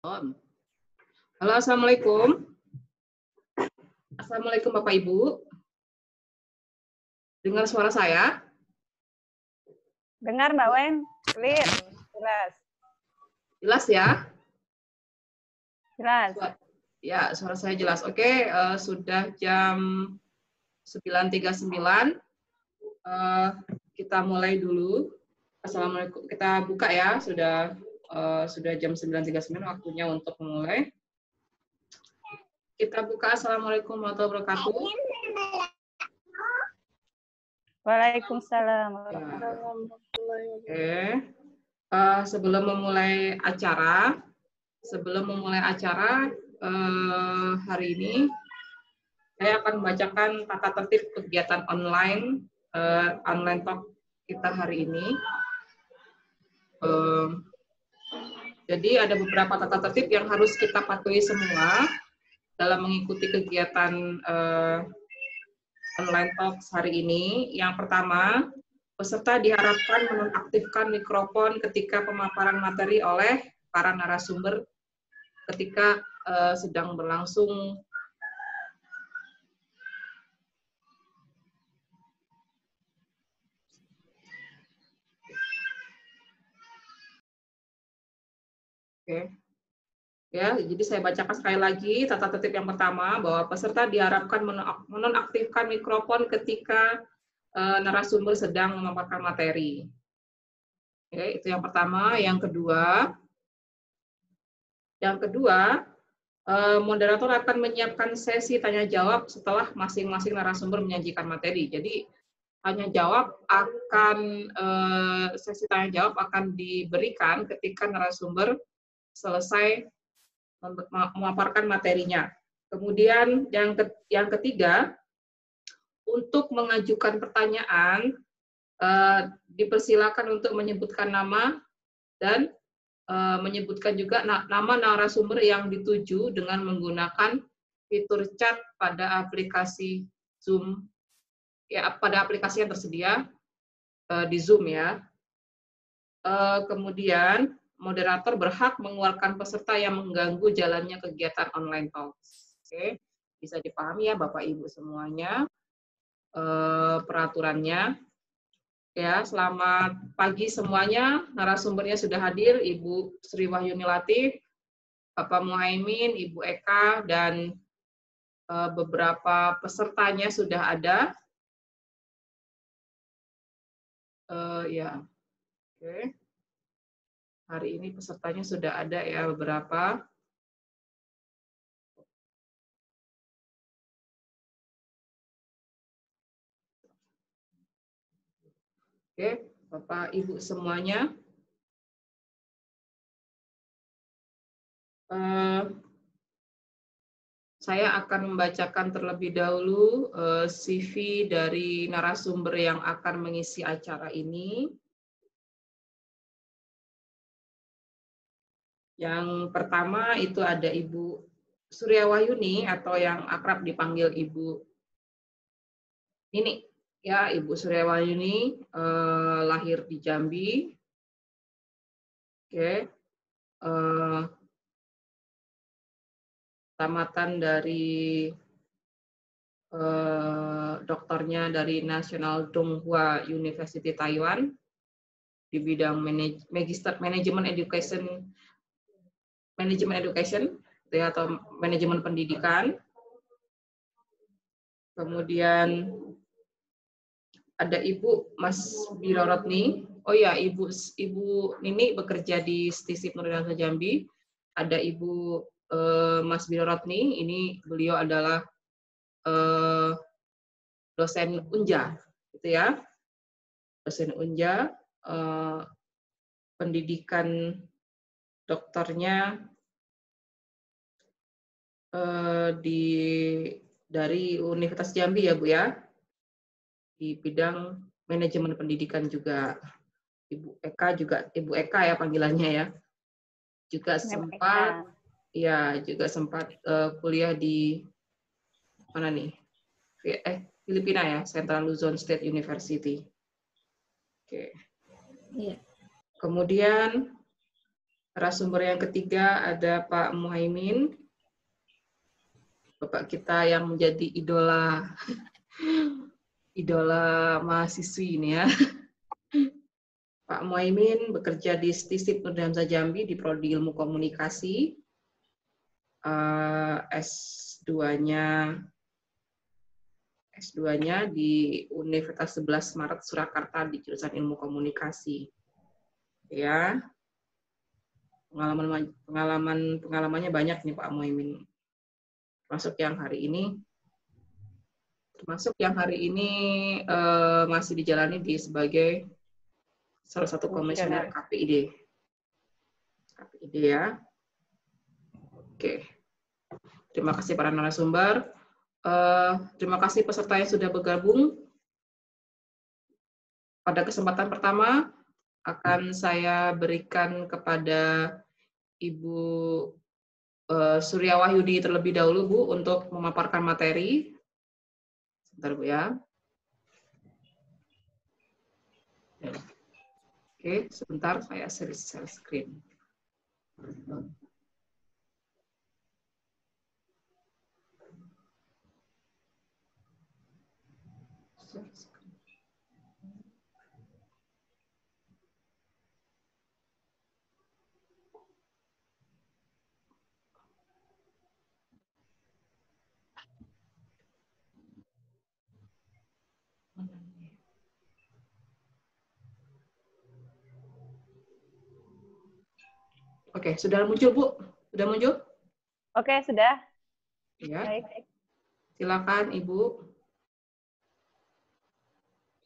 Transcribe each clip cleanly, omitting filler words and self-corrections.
Halo, Assalamualaikum. Assalamualaikum Bapak Ibu. Dengar suara saya? Dengar Mbak Wen, clear, jelas. Jelas ya? Jelas. Ya, suara saya jelas. Oke, sudah jam 9.39. Kita mulai dulu. Assalamualaikum. Kita buka ya. Sudah jam 9.39 waktunya untuk memulai. Kita buka. Assalamualaikum warahmatullahi wabarakatuh. Waalaikumsalam. Oke. Sebelum memulai acara, hari ini saya akan membacakan tata tertib kegiatan online talk kita hari ini. Jadi ada beberapa tata tertib yang harus kita patuhi semua dalam mengikuti kegiatan online talk hari ini. Yang pertama, peserta diharapkan menonaktifkan mikrofon ketika pemaparan materi oleh para narasumber ketika sedang berlangsung Ya, jadi saya bacakan sekali lagi tata tertib yang pertama bahwa peserta diharapkan menonaktifkan mikrofon ketika narasumber sedang memaparkan materi. Oke, itu yang pertama. Yang kedua, moderator akan menyiapkan sesi tanya jawab setelah masing-masing narasumber menyajikan materi. Jadi sesi tanya jawab akan diberikan ketika narasumber selesai memaparkan materinya. Kemudian yang ketiga, untuk mengajukan pertanyaan dipersilakan untuk menyebutkan nama dan menyebutkan juga nama narasumber yang dituju dengan menggunakan fitur chat pada aplikasi Zoom, ya, pada aplikasi yang tersedia di Zoom ya. Kemudian moderator berhak mengeluarkan peserta yang mengganggu jalannya kegiatan online talk. Oke, bisa dipahami ya Bapak Ibu semuanya peraturannya. Ya, selamat pagi semuanya. Narasumbernya sudah hadir, Ibu Sri Wahyuni Latif, Bapak Muhaimin, Ibu Eka, dan beberapa pesertanya sudah ada. Ya, oke. Hari ini pesertanya sudah ada ya beberapa. Oke, Bapak Ibu semuanya. Saya akan membacakan terlebih dahulu CV dari narasumber yang akan mengisi acara ini. Yang pertama itu ada Ibu Surya Wahyuni atau yang akrab dipanggil Ibu Nini. Ya, Ibu Surya Wahyuni lahir di Jambi. Oke. Tamatan dari doktornya dari National Donghua University Taiwan di bidang Magister Manajemen Education atau manajemen pendidikan. Kemudian ada Ibu Mas Birorotni. Oh ya, Ibu Nini bekerja di Stisip Nurdansa Jambi. Ada Ibu Mas Birorotni. Ini beliau adalah dosen Unja, gitu ya. Dosen Unja, pendidikan dokternya dari Universitas Jambi ya Bu ya, di bidang manajemen pendidikan juga. Ibu Eka ya panggilannya ya, juga sempat kuliah di mana nih, Filipina ya, Central Luzon State University. Oke. Kemudian Narasumber yang ketiga ada Pak Muhaimin, Bapak kita yang menjadi idola mahasiswi ini ya. Pak Muhaimin bekerja di STISIP Nurdansa Jambi di Prodi Ilmu Komunikasi. S2-nya di Universitas 11 Maret Surakarta di jurusan Ilmu Komunikasi. Ya. Pengalamannya banyak nih Pak Muhaimin. Termasuk yang hari ini masih dijalani sebagai salah satu komisioner KPID. KPID ya. Oke. Terima kasih para narasumber. Terima kasih peserta yang sudah bergabung. Pada kesempatan pertama akan saya berikan kepada Ibu Surya Wahyudi terlebih dahulu, Bu, untuk memaparkan materi. Sebentar, Bu, ya. Oke, sebentar saya share screen. Oke, sudah muncul, Bu? Sudah muncul? Oke, sudah. Ya. Baik. Silakan, Ibu.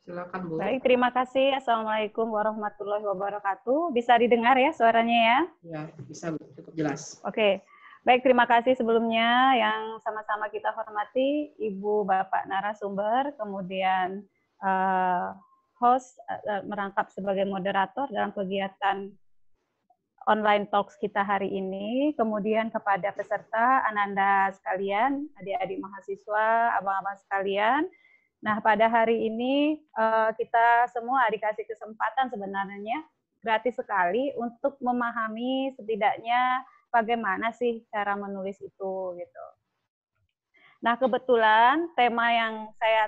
Silakan, Bu. Baik, terima kasih. Assalamualaikum warahmatullahi wabarakatuh. Bisa didengar ya suaranya ya? Ya, bisa, Bu. Cukup jelas. Oke. Baik, terima kasih sebelumnya yang sama-sama kita hormati Ibu Bapak narasumber, kemudian host merangkap sebagai moderator dalam kegiatan online talks kita hari ini, kemudian kepada peserta, Ananda sekalian, adik-adik mahasiswa, abang-abang sekalian. Nah, pada hari ini kita semua dikasih kesempatan sebenarnya gratis sekali untuk memahami setidaknya bagaimana sih cara menulis itu gitu. Nah, kebetulan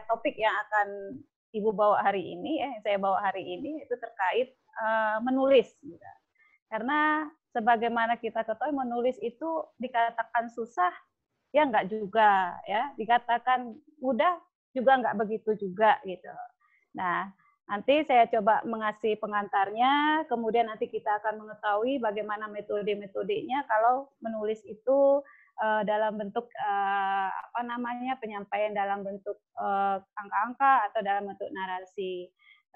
topik yang akan Ibu bawa hari ini, yang saya bawa hari ini itu terkait menulis. Gitu. Karena sebagaimana kita ketahui menulis itu dikatakan susah, ya enggak juga ya, dikatakan mudah juga enggak begitu juga gitu. Nah, nanti saya coba mengasih pengantarnya, kemudian nanti kita akan mengetahui bagaimana metode-metodenya kalau menulis itu dalam bentuk penyampaian dalam bentuk angka-angka atau dalam bentuk narasi.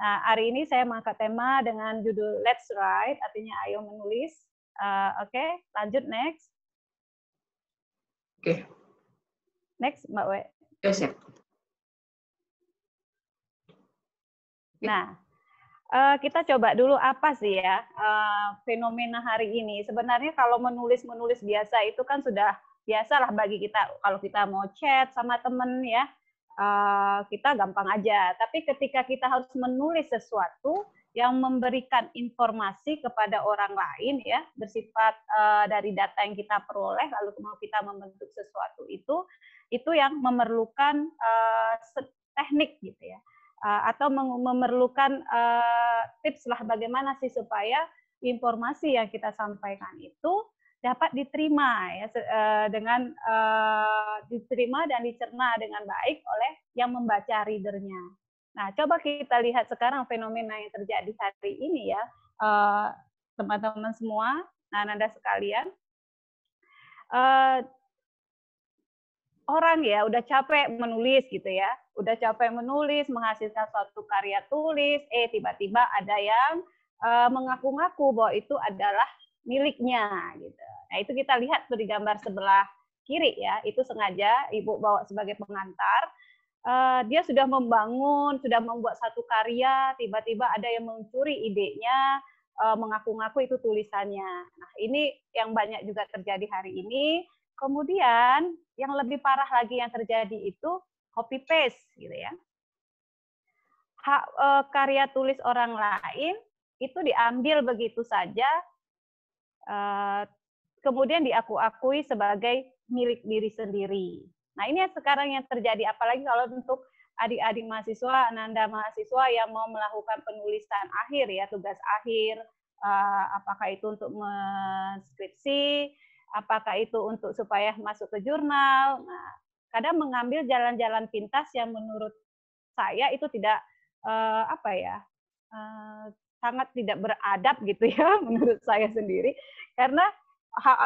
Nah, hari ini saya mengangkat tema dengan judul Let's Write, artinya ayo menulis. Oke, lanjut next. Oke. Next, Mbak We. Ya, siap. Nah, kita coba dulu apa sih ya fenomena hari ini. Sebenarnya kalau menulis biasa itu kan sudah biasalah bagi kita. Kalau kita mau chat sama temen ya, kita gampang aja. Tapi ketika kita harus menulis sesuatu yang memberikan informasi kepada orang lain ya, bersifat dari data yang kita peroleh, lalu mau kita membentuk sesuatu itu yang memerlukan teknik gitu ya. Atau memerlukan tips lah bagaimana sih supaya informasi yang kita sampaikan itu dapat diterima ya diterima dan dicerna dengan baik oleh yang membaca readernya. Nah, coba kita lihat sekarang fenomena yang terjadi hari ini ya, teman-teman semua, Anda sekalian. Orang ya udah capek menulis gitu ya, udah capek menulis, menghasilkan suatu karya tulis, tiba-tiba ada yang mengaku-ngaku bahwa itu adalah miliknya gitu. Nah, itu kita lihat tuh di gambar sebelah kiri ya, itu sengaja Ibu bawa sebagai pengantar. Dia sudah membuat satu karya, tiba-tiba ada yang mencuri idenya, mengaku-ngaku itu tulisannya. Nah, ini yang banyak juga terjadi hari ini. Kemudian yang lebih parah lagi yang terjadi itu copy paste gitu ya. Karya tulis orang lain itu diambil begitu saja kemudian diakui sebagai milik diri sendiri. Nah, ini sekarang yang terjadi, apalagi kalau untuk adik-adik mahasiswa, ananda mahasiswa yang mau melakukan penulisan akhir ya, tugas akhir, apakah itu untuk menskripsi, apakah itu untuk supaya masuk ke jurnal. Nah, kadang mengambil jalan-jalan pintas yang menurut saya itu tidak sangat tidak beradab gitu ya menurut saya sendiri, karena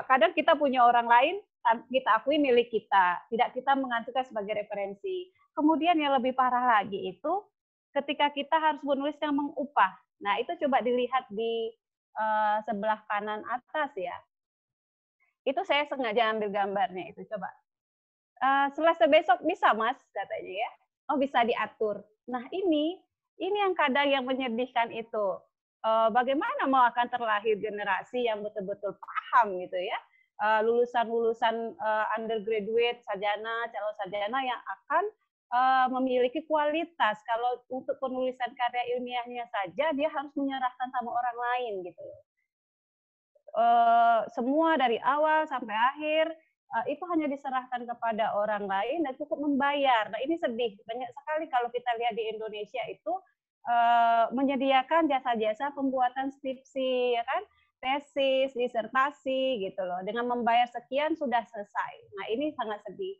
kadang kita punya orang lain kita akui milik kita, tidak kita mengajukan sebagai referensi. Kemudian yang lebih parah lagi itu ketika kita harus menulis yang mengupah. Nah, itu coba dilihat di sebelah kanan atas ya. Itu saya sengaja ambil gambarnya itu, coba. Selasa besok bisa, Mas, katanya ya. Oh, bisa diatur. Nah, ini yang kadang yang menyedihkan itu. Bagaimana mau akan terlahir generasi yang betul-betul paham gitu ya, lulusan-lulusan undergraduate, sarjana, calon sarjana yang akan memiliki kualitas. Kalau untuk penulisan karya ilmiahnya saja dia harus menyerahkan sama orang lain gitu. Semua dari awal sampai akhir itu hanya diserahkan kepada orang lain dan cukup membayar. Nah, ini sedih. Banyak sekali kalau kita lihat di Indonesia itu menyediakan jasa-jasa pembuatan skripsi, ya kan, tesis, disertasi, gitu loh. Dengan membayar sekian sudah selesai. Nah, ini sangat sedih,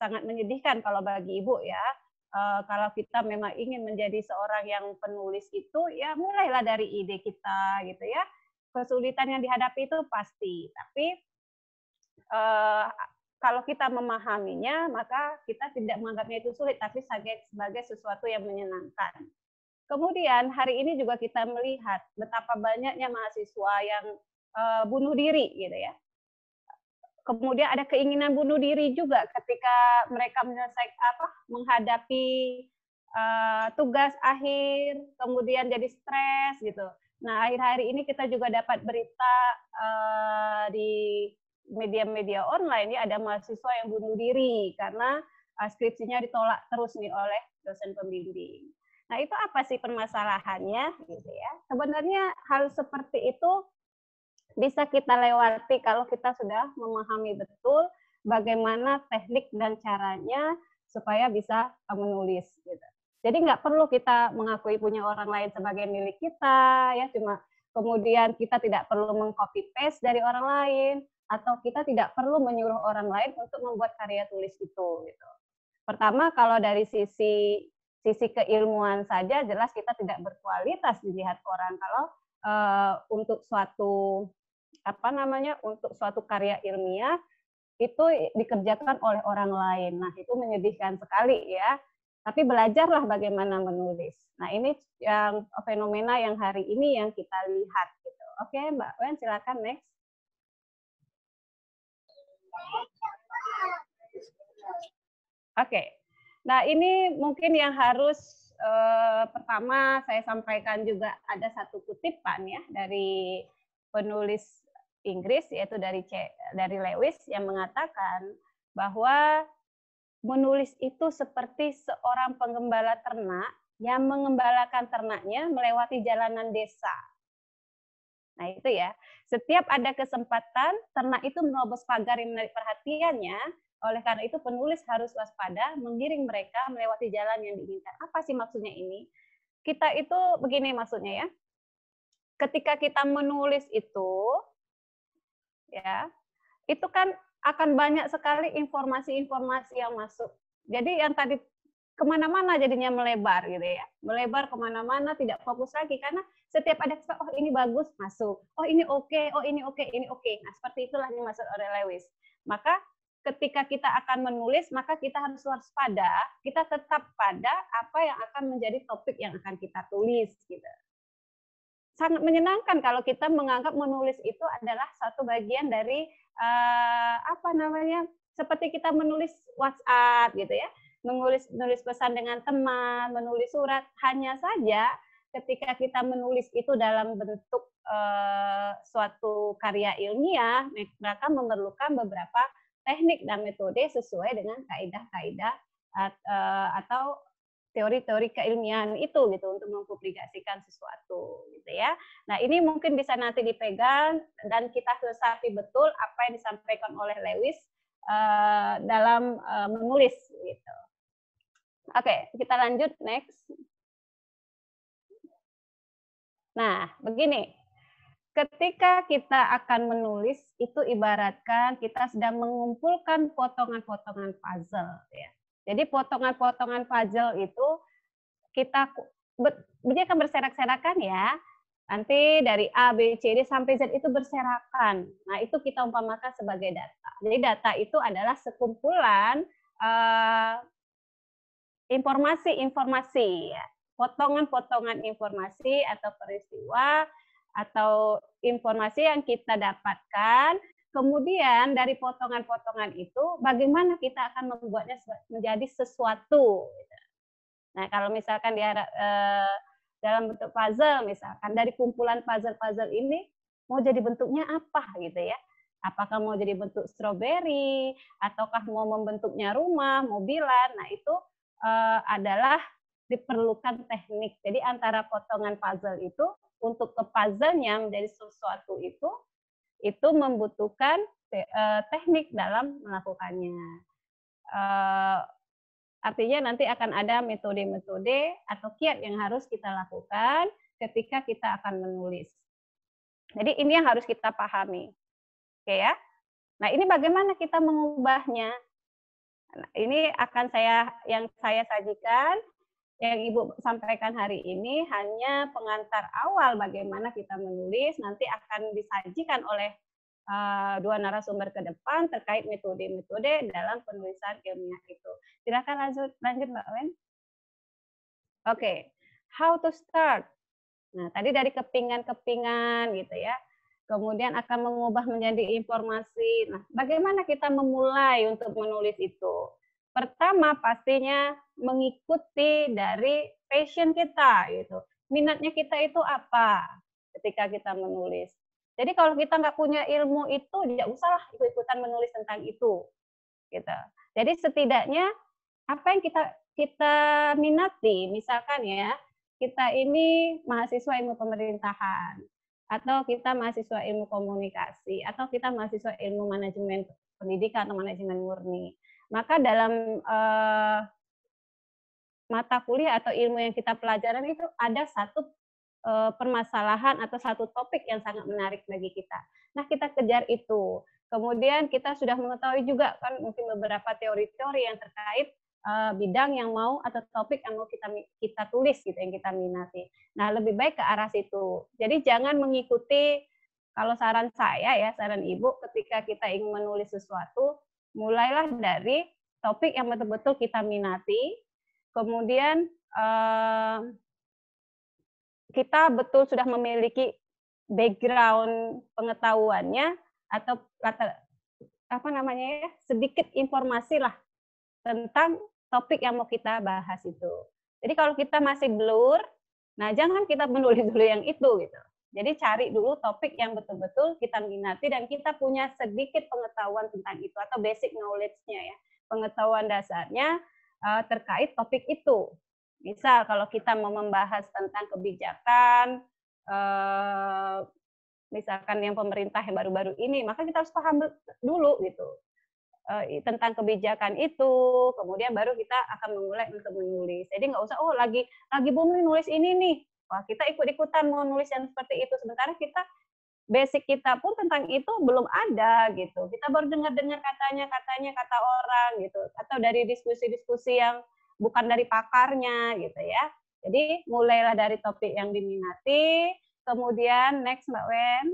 sangat menyedihkan kalau bagi ibu ya. Kalau kita memang ingin menjadi seorang yang penulis itu, ya mulailah dari ide kita, gitu ya. Kesulitan yang dihadapi itu pasti, tapi kalau kita memahaminya, maka kita tidak menganggapnya itu sulit, tapi sebagai sesuatu yang menyenangkan. Kemudian hari ini juga kita melihat betapa banyaknya mahasiswa yang bunuh diri, gitu ya. Kemudian ada keinginan bunuh diri juga ketika mereka menghadapi tugas akhir, kemudian jadi stres gitu. Nah, akhir-akhir ini kita juga dapat berita di media-media online ya, ada mahasiswa yang bunuh diri karena skripsinya ditolak terus nih oleh dosen pembimbing. Nah, itu apa sih permasalahannya gitu ya? Sebenarnya hal seperti itu bisa kita lewati kalau kita sudah memahami betul bagaimana teknik dan caranya supaya bisa menulis gitu. Jadi nggak perlu kita mengakui punya orang lain sebagai milik kita ya, cuma kemudian kita tidak perlu meng-copy paste dari orang lain, atau kita tidak perlu menyuruh orang lain untuk membuat karya tulis itu gitu. Pertama, kalau dari sisi keilmuan saja jelas kita tidak berkualitas dilihat orang. Kalau untuk suatu untuk suatu karya ilmiah itu dikerjakan oleh orang lain. Nah, itu menyedihkan sekali ya. Tapi belajarlah bagaimana menulis. Nah, ini yang fenomena yang hari ini yang kita lihat gitu. Oke, Mbak Wen, silakan next. Oke. Nah, ini mungkin yang harus pertama saya sampaikan juga, ada satu kutipan ya dari penulis Inggris yaitu dari Lewis yang mengatakan bahwa menulis itu seperti seorang penggembala ternak yang mengembalakan ternaknya melewati jalanan desa. Nah, itu ya. Setiap ada kesempatan, ternak itu menerobos pagar yang menarik perhatiannya. Oleh karena itu, penulis harus waspada, mengiring mereka melewati jalan yang diinginkan. Apa sih maksudnya ini? Kita itu begini maksudnya ya. Ketika kita menulis itu, ya, itu kan akan banyak sekali informasi-informasi yang masuk. Jadi yang tadi kemana-mana jadinya melebar gitu ya, melebar kemana-mana, tidak fokus lagi karena setiap ada oh ini bagus masuk, oh ini oke, oh ini oke, ini oke. Nah, seperti itulah yang dimaksud oleh Lewis. Maka ketika kita akan menulis, maka kita harus waspada, kita tetap pada apa yang akan menjadi topik yang akan kita tulis gitu. Sangat menyenangkan kalau kita menganggap menulis itu adalah satu bagian dari seperti kita menulis WhatsApp gitu ya, menulis pesan dengan teman, menulis surat. Hanya saja ketika kita menulis itu dalam bentuk suatu karya ilmiah, mereka memerlukan beberapa teknik dan metode sesuai dengan kaidah-kaidah atau teori-teori keilmiahan itu gitu untuk mempublikasikan sesuatu gitu ya. Nah, ini mungkin bisa nanti dipegang dan kita resapi betul apa yang disampaikan oleh Lewis dalam menulis gitu. Oke, kita lanjut next. Nah, begini. Ketika kita akan menulis itu ibaratkan kita sedang mengumpulkan potongan-potongan puzzle ya. Jadi potongan-potongan puzzle itu kita dia akan berserak-serakan ya. Nanti dari A, B, C, D sampai Z itu berserakan. Nah, itu kita umpamakan sebagai data. Jadi data itu adalah sekumpulan informasi-informasi ya. Potongan-potongan informasi atau peristiwa atau informasi yang kita dapatkan, kemudian dari potongan-potongan itu bagaimana kita akan membuatnya menjadi sesuatu. Nah, kalau misalkan dia dalam bentuk puzzle, misalkan dari kumpulan puzzle-puzzle ini mau jadi bentuknya apa gitu ya? Apakah mau jadi bentuk stroberi, ataukah mau membentuknya rumah, mobilan? Nah, itu adalah diperlukan teknik. Jadi antara potongan puzzle itu untuk ke puzzle-nya menjadi sesuatu itu membutuhkan teknik dalam melakukannya. Artinya nanti akan ada metode-metode atau kiat yang harus kita lakukan ketika kita akan menulis. Jadi ini yang harus kita pahami. Oke ya. Nah, ini bagaimana kita mengubahnya? Nah, ini akan saya sajikan, yang Ibu sampaikan hari ini hanya pengantar awal bagaimana kita menulis, nanti akan disajikan oleh dua narasumber ke depan terkait metode-metode dalam penulisan ilmiah itu. Silakan lanjut Mbak Wen. Oke, how to start. Nah, tadi dari kepingan-kepingan gitu ya. Kemudian akan mengubah menjadi informasi. Nah, bagaimana kita memulai untuk menulis itu? Pertama pastinya mengikuti dari passion kita gitu. Minatnya kita itu apa ketika kita menulis. Jadi kalau kita nggak punya ilmu itu, tidak usahlah ikut-ikutan menulis tentang itu. Gitu. Jadi setidaknya apa yang kita minati, misalkan ya, kita ini mahasiswa ilmu pemerintahan, atau kita mahasiswa ilmu komunikasi, atau kita mahasiswa ilmu manajemen pendidikan atau manajemen murni. Maka dalam mata kuliah atau ilmu yang kita pelajaran itu ada satu permasalahan atau satu topik yang sangat menarik bagi kita. Nah, kita kejar itu. Kemudian kita sudah mengetahui juga kan mungkin beberapa teori-teori yang terkait bidang yang mau atau topik yang mau kita tulis gitu, yang kita minati. Nah, lebih baik ke arah situ. Jadi jangan mengikuti, kalau saran saya ya, saran Ibu, ketika kita ingin menulis sesuatu, mulailah dari topik yang betul-betul kita minati, kemudian kita betul sudah memiliki background pengetahuannya atau sedikit informasi lah tentang topik yang mau kita bahas itu. Jadi kalau kita masih blur, nah jangan kita menulis dulu yang itu gitu. Jadi cari dulu topik yang betul-betul kita minati dan kita punya sedikit pengetahuan tentang itu atau basic knowledge-nya ya, pengetahuan dasarnya terkait topik itu. Misal kalau kita mau membahas tentang kebijakan, misalkan yang pemerintah yang baru-baru ini, maka kita harus paham dulu gitu tentang kebijakan itu, kemudian baru kita akan memulai untuk menulis. Jadi nggak usah, oh lagi booming nulis ini nih, wah kita ikut-ikutan mau nulis yang seperti itu, sementara kita basic kita pun tentang itu belum ada gitu. Kita baru dengar-dengar katanya kata orang gitu, atau dari diskusi-diskusi yang bukan dari pakarnya gitu ya. Jadi mulailah dari topik yang diminati, kemudian next Mbak Wen.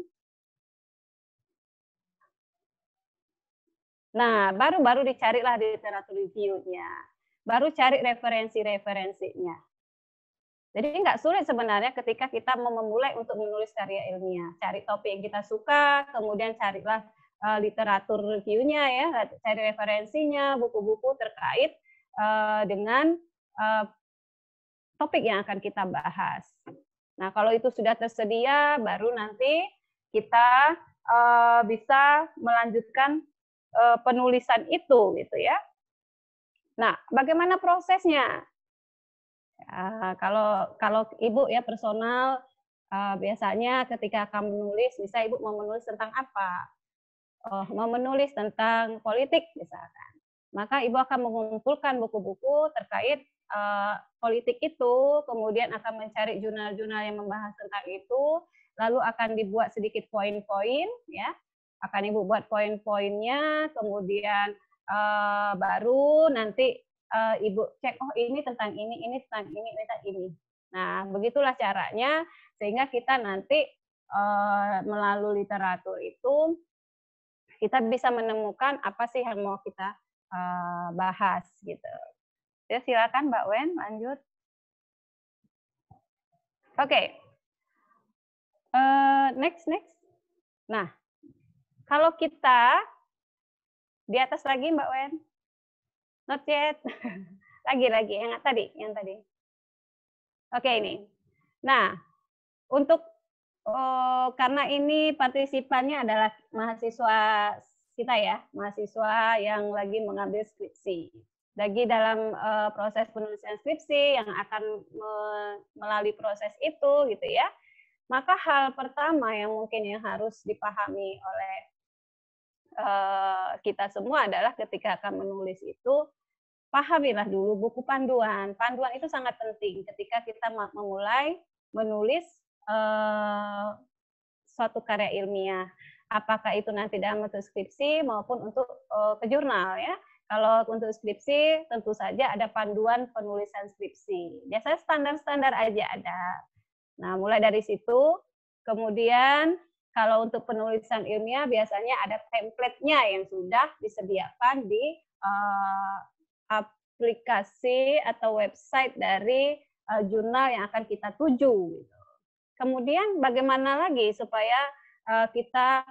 Nah, baru dicarilah literatur review-nya. Baru cari referensi-referensinya. Jadi nggak sulit sebenarnya ketika kita mau memulai untuk menulis karya ilmiah. Cari topik yang kita suka, kemudian carilah literatur review-nya ya, cari referensinya, buku-buku terkait dengan topik yang akan kita bahas. Nah, kalau itu sudah tersedia, baru nanti kita bisa melanjutkan penulisan itu, gitu ya. Nah, bagaimana prosesnya? Kalau Ibu ya personal, biasanya ketika akan menulis, misalnya Ibu mau menulis tentang apa? Oh, mau menulis tentang politik misalkan, maka Ibu akan mengumpulkan buku-buku terkait politik itu, kemudian akan mencari jurnal-jurnal yang membahas tentang itu, lalu akan dibuat sedikit poin-poin, ya, akan Ibu buat poin-poinnya, kemudian baru nanti Ibu cek, oh ini tentang ini tentang ini tentang ini. Nah, begitulah caranya sehingga kita nanti melalui literatur itu kita bisa menemukan apa sih yang mau kita bahas gitu. Ya, silakan Mbak Wen lanjut. Oke. Next. Nah, kalau kita di atas lagi Mbak Wen. Not yet. lagi yang tadi. Oke, ini. Nah, untuk karena ini partisipannya adalah mahasiswa kita ya, mahasiswa yang lagi mengambil skripsi. Lagi dalam proses penulisan skripsi yang akan melalui proses itu gitu ya. Maka hal pertama yang mungkin yang harus dipahami oleh kita semua adalah ketika akan menulis itu, pahamilah dulu buku panduan. Panduan itu sangat penting ketika kita memulai menulis suatu karya ilmiah. Apakah itu nanti dalam bentuk skripsi maupun untuk ke jurnal ya. Kalau untuk skripsi tentu saja ada panduan penulisan skripsi. Biasanya standar-standar aja ada. Nah, mulai dari situ, kemudian kalau untuk penulisan ilmiah biasanya ada template-nya yang sudah disediakan di aplikasi atau website dari jurnal yang akan kita tuju. Kemudian bagaimana lagi supaya kita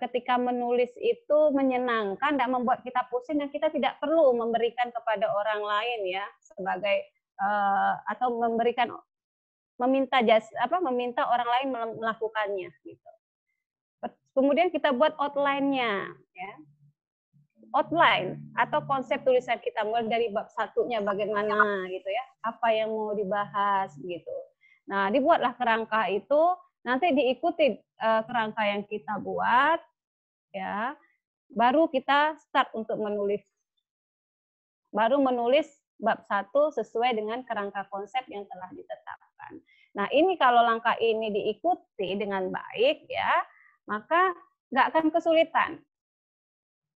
ketika menulis itu menyenangkan, tidak membuat kita pusing dan kita tidak perlu memberikan kepada orang lain ya sebagai atau meminta orang lain melakukannya gitu. Kemudian kita buat outline-nya ya. Outline atau konsep tulisan kita mulai dari bab satunya bagaimana gitu ya, apa yang mau dibahas gitu. Nah, dibuatlah kerangka itu, nanti diikuti kerangka yang kita buat ya, baru kita start untuk menulis. Baru menulis bab 1 sesuai dengan kerangka konsep yang telah ditetapkan. Nah, ini kalau langkah ini diikuti dengan baik ya, maka nggak akan kesulitan.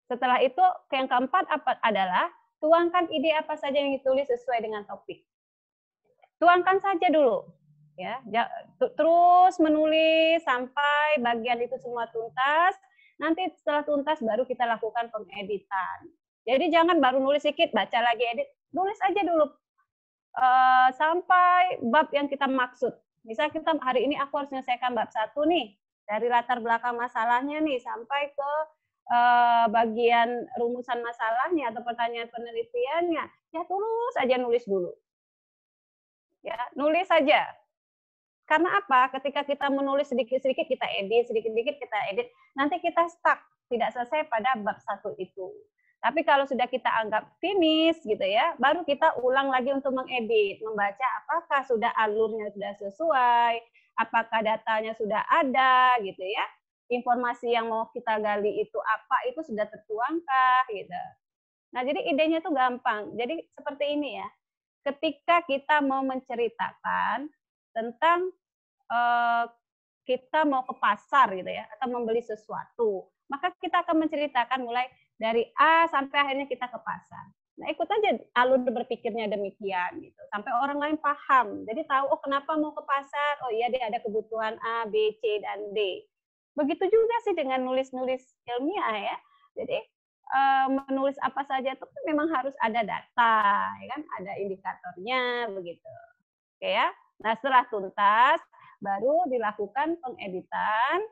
Setelah itu, yang keempat adalah tuangkan ide apa saja yang ditulis sesuai dengan topik. Tuangkan saja dulu, ya. Terus menulis sampai bagian itu semua tuntas. Nanti setelah tuntas baru kita lakukan pengeditan. Jadi jangan baru nulis sedikit, baca lagi edit. Nulis aja dulu sampai bab yang kita maksud. Misal kita hari ini aku harus menyelesaikan bab 1 nih, dari latar belakang masalahnya nih sampai ke bagian rumusan masalahnya atau pertanyaan penelitiannya, ya terus aja nulis dulu. Ya, nulis saja. Karena apa? Ketika kita menulis sedikit-sedikit kita edit, sedikit-sedikit kita edit, nanti kita stuck, tidak selesai pada bab 1 itu. Tapi kalau sudah kita anggap finish gitu ya, baru kita ulang lagi untuk mengedit, membaca apakah sudah alurnya sudah sesuai, apakah datanya sudah ada gitu ya. Informasi yang mau kita gali itu apa, itu sudah tertuangkah gitu. Nah, jadi idenya itu gampang. Jadi seperti ini ya. Ketika kita mau menceritakan tentang kita mau ke pasar gitu ya, atau membeli sesuatu, maka kita akan menceritakan mulai dari A sampai akhirnya kita ke pasar. Nah, ikut aja alur berpikirnya demikian gitu, sampai orang lain paham. Jadi tahu, oh kenapa mau ke pasar? Oh iya, dia ada kebutuhan A, B, C, dan D. Begitu juga sih dengan nulis-nulis ilmiah ya. Jadi menulis apa saja itu kan memang harus ada data, ya kan? Ada indikatornya begitu. Oke ya. Nah, setelah tuntas baru dilakukan pengeditan.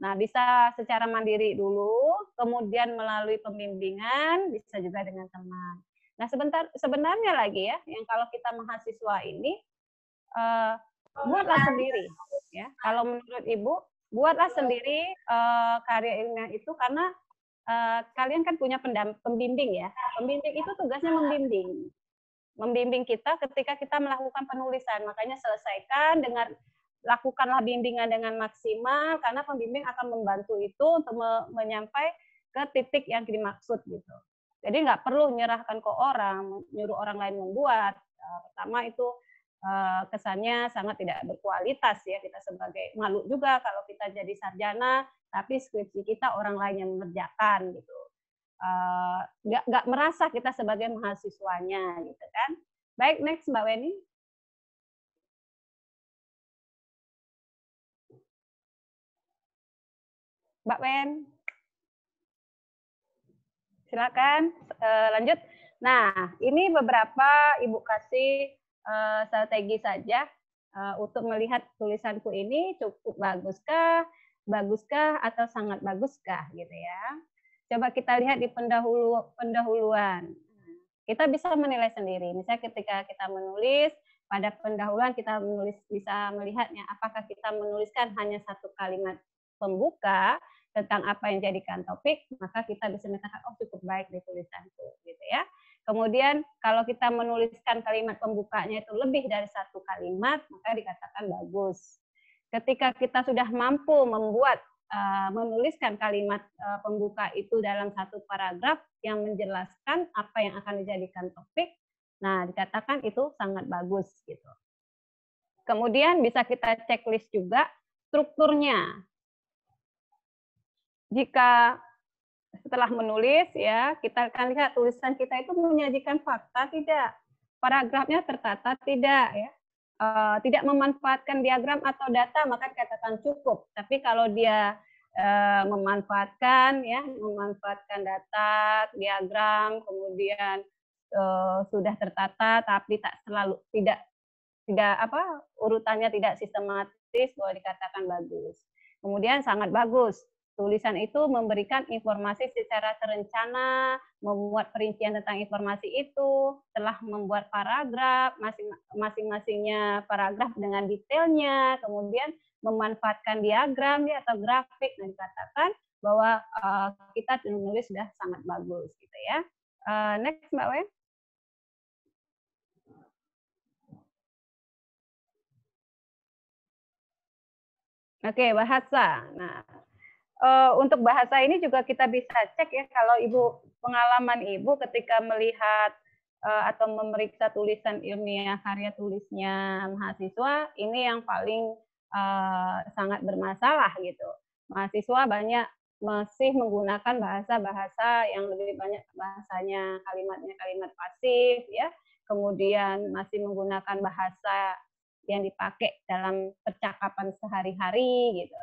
Nah, bisa secara mandiri dulu, kemudian melalui pembimbingan, bisa juga dengan teman. Nah, sebenarnya lagi ya, yang kalau kita mahasiswa ini buatlah sendiri ya. Kalau menurut Ibu, buatlah sendiri karya ilmiah itu karena kalian kan punya pembimbing ya. Pembimbing itu tugasnya membimbing. membimbing kita ketika kita melakukan penulisan. Makanya selesaikan dengan lakukanlah bimbingan dengan maksimal, karena pembimbing akan membantu itu untuk menyampai ke titik yang dimaksud gitu. Jadi nggak perlu menyerahkan ke orang, nyuruh orang lain membuat. Pertama itu kesannya sangat tidak berkualitas ya, kita sebagai malu juga kalau kita jadi sarjana tapi skripsi kita orang lain yang mengerjakan gitu. Nggak merasa kita sebagai mahasiswanya gitu kan. Baik, next Mbak Weni. Mbak Wen, silakan lanjut. Nah, ini beberapa Ibu kasih strategi saja untuk melihat tulisanku ini cukup baguskah atau sangat baguskah gitu ya. Coba kita lihat di pendahuluan. Kita bisa menilai sendiri. Misalnya ketika kita menulis, pada pendahuluan kita bisa melihatnya apakah kita menuliskan hanya satu kalimat pembuka tentang apa yang jadikan topik, maka kita bisa mengatakan, oh cukup baik di tulisanku, gitu ya. Kemudian kalau kita menuliskan kalimat pembukanya itu lebih dari satu kalimat, maka dikatakan bagus. Ketika kita sudah mampu menuliskan kalimat pembuka itu dalam satu paragraf yang menjelaskan apa yang akan dijadikan topik, nah dikatakan itu sangat bagus gitu. Kemudian bisa kita checklist juga strukturnya. Jika setelah menulis ya, kita akan lihat tulisan kita itu menyajikan fakta tidak, paragrafnya tertata tidak ya, tidak memanfaatkan diagram atau data maka dikatakan cukup. Tapi kalau dia memanfaatkan data, diagram, kemudian sudah tertata tapi tidak urutannya tidak sistematis, boleh dikatakan bagus. Kemudian sangat bagus. Tulisan itu memberikan informasi secara terencana, memuat perincian tentang informasi itu, telah membuat paragraf, masing-masingnya paragraf dengan detailnya, kemudian memanfaatkan diagram atau grafik, dan dikatakan bahwa kita menulis sudah sangat bagus gitu ya. Next Mbak Wen. Oke, bahasa. Nah, untuk bahasa ini juga kita bisa cek ya, kalau pengalaman Ibu ketika melihat atau memeriksa tulisan ilmiah, karya tulisnya mahasiswa, ini yang paling sangat bermasalah gitu. Mahasiswa banyak masih menggunakan bahasa-bahasa yang lebih banyak bahasanya kalimatnya kalimat pasif ya, kemudian masih menggunakan bahasa yang dipakai dalam percakapan sehari-hari gitu.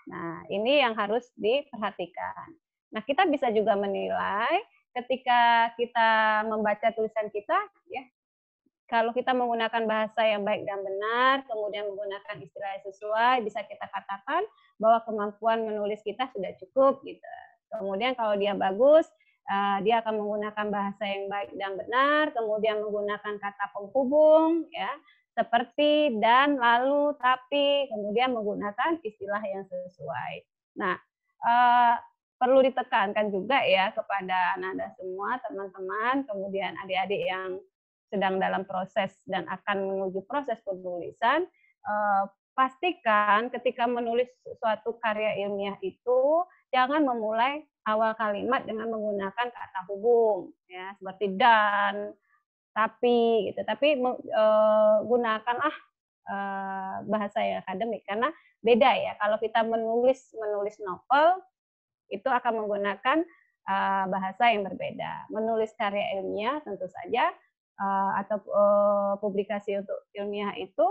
Nah, ini yang harus diperhatikan. Nah, kita bisa juga menilai ketika kita membaca tulisan kita, ya, kalau kita menggunakan bahasa yang baik dan benar, kemudian menggunakan istilah yang sesuai, bisa kita katakan bahwa kemampuan menulis kita sudah cukup, gitu. Kemudian kalau dia bagus, dia akan menggunakan bahasa yang baik dan benar, kemudian menggunakan kata penghubung, ya, seperti, dan, lalu, tapi, kemudian menggunakan istilah yang sesuai. Nah, perlu ditekankan juga ya kepada Anda semua, teman-teman, kemudian adik-adik yang sedang dalam proses dan akan menuju proses penulisan, pastikan ketika menulis suatu karya ilmiah itu jangan memulai awal kalimat dengan menggunakan kata hubung, ya, seperti dan, tapi gitu. Tapi gunakanlah bahasa yang akademik, karena beda ya kalau kita menulis novel itu akan menggunakan bahasa yang berbeda. Menulis karya ilmiah tentu saja atau publikasi untuk ilmiah itu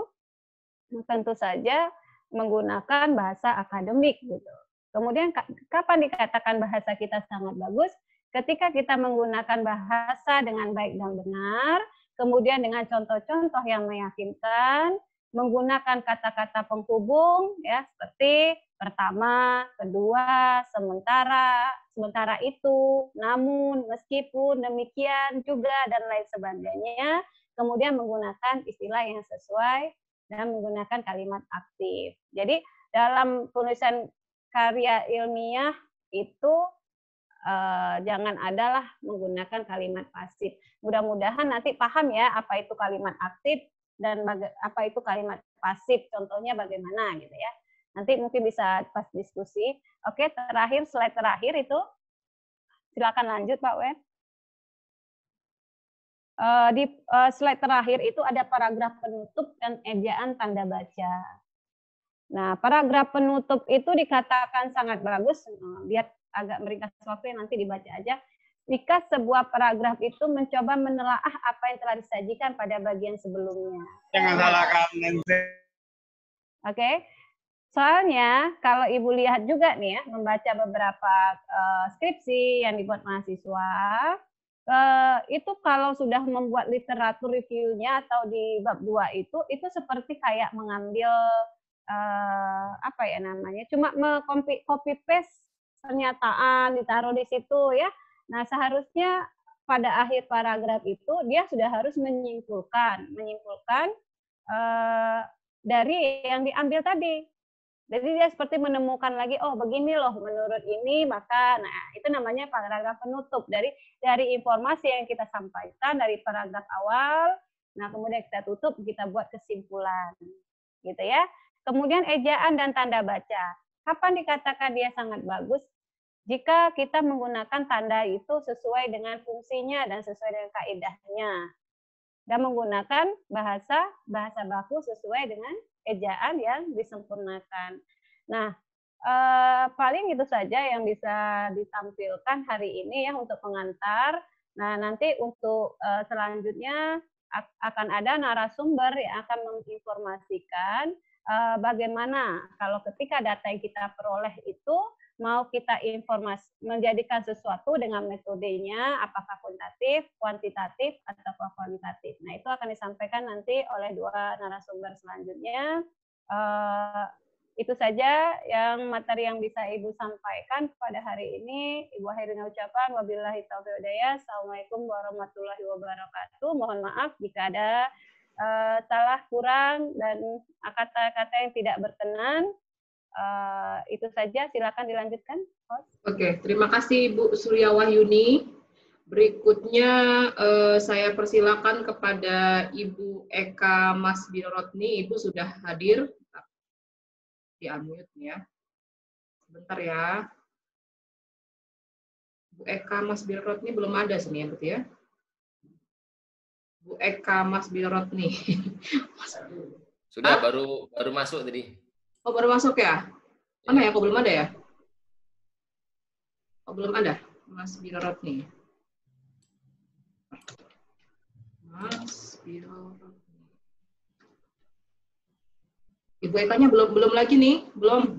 tentu saja menggunakan bahasa akademik gitu. Kemudian kapan dikatakan bahasa kita sangat bagus? Ketika kita menggunakan bahasa dengan baik dan benar, kemudian dengan contoh-contoh yang meyakinkan, menggunakan kata-kata penghubung ya, seperti pertama, kedua, sementara itu, namun, meskipun, demikian, juga, dan lain sebagainya. Kemudian menggunakan istilah yang sesuai dan menggunakan kalimat aktif. Jadi dalam penulisan karya ilmiah itu jangan adalah menggunakan kalimat pasif. Mudah-mudahan nanti paham ya apa itu kalimat aktif dan apa itu kalimat pasif. Contohnya bagaimana gitu ya. Nanti mungkin bisa pas diskusi. Oke, terakhir slide terakhir itu silakan lanjut Pak Wen. Di slide terakhir itu ada paragraf penutup dan ejaan tanda baca. Nah, paragraf penutup itu dikatakan sangat bagus, biar agak meringkas waktu nanti dibaca aja. Jika sebuah paragraf itu mencoba menelaah apa yang telah disajikan pada bagian sebelumnya. Jangan salahkan. Oke. Soalnya kalau Ibu lihat juga nih ya, membaca beberapa skripsi yang dibuat mahasiswa, itu kalau sudah membuat literatur review-nya atau di bab 2 itu seperti kayak mengambil apa ya namanya, cuma copy paste pernyataan ditaruh di situ ya. Nah, seharusnya pada akhir paragraf itu dia sudah harus menyimpulkan dari yang diambil tadi. Jadi dia seperti menemukan lagi, oh begini loh menurut ini, maka nah itu namanya paragraf penutup dari informasi yang kita sampaikan dari paragraf awal. Nah, kemudian kita tutup, kita buat kesimpulan. Gitu ya. Kemudian ejaan dan tanda baca. Kapan dikatakan dia sangat bagus? Jika kita menggunakan tanda itu sesuai dengan fungsinya dan sesuai dengan kaidahnya. Dan menggunakan bahasa baku sesuai dengan ejaan yang disempurnakan. Nah, paling itu saja yang bisa ditampilkan hari ini ya untuk pengantar. Nah, nanti untuk selanjutnya akan ada narasumber yang akan menginformasikan bagaimana kalau ketika data yang kita peroleh itu mau kita menjadikan sesuatu dengan metodenya apakah kuantitatif atau kualitatif. Nah, itu akan disampaikan nanti oleh dua narasumber selanjutnya. Itu saja yang materi yang bisa Ibu sampaikan pada hari ini. Ibu akhiri ucapan wabillahi taufiq wal hidayah. Assalamualaikum warahmatullahi wabarakatuh. Mohon maaf jika ada salah kurang dan kata-kata yang tidak berkenan. Itu saja, silakan dilanjutkan. Oke, terima kasih Bu Surya Wahyuni. Berikutnya saya persilakan kepada Ibu Eka Masbirotni. Ibu sudah hadir. Di unmute ya. Sebentar ya. Bu Eka Masbirotni belum ada sini ya, betul ya? Bu Eka Masbirotni. Sudah baru masuk tadi. Oh, baru masuk ya? Mana ya? Kok belum ada ya? Oh, belum ada. Mas Birotni. Mas Birotni. Ibu Ekanya belum lagi nih? Belum.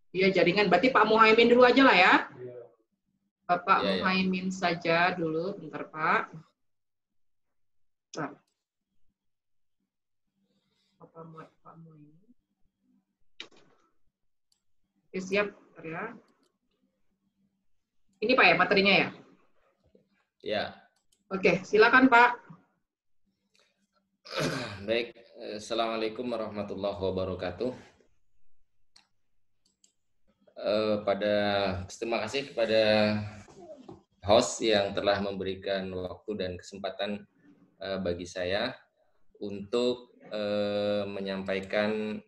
Iya, jaringan. Berarti Pak Muhaimin dulu aja lah ya. Bapak Muhaimin saja dulu. Bentar, Pak. Bentar. Pak Muhaimin. Oke, siap, ya. Ini Pak ya materinya ya? Ya. Oke, silakan Pak. Baik, Assalamualaikum warahmatullahi wabarakatuh. Terima kasih kepada host yang telah memberikan waktu dan kesempatan bagi saya untuk menyampaikan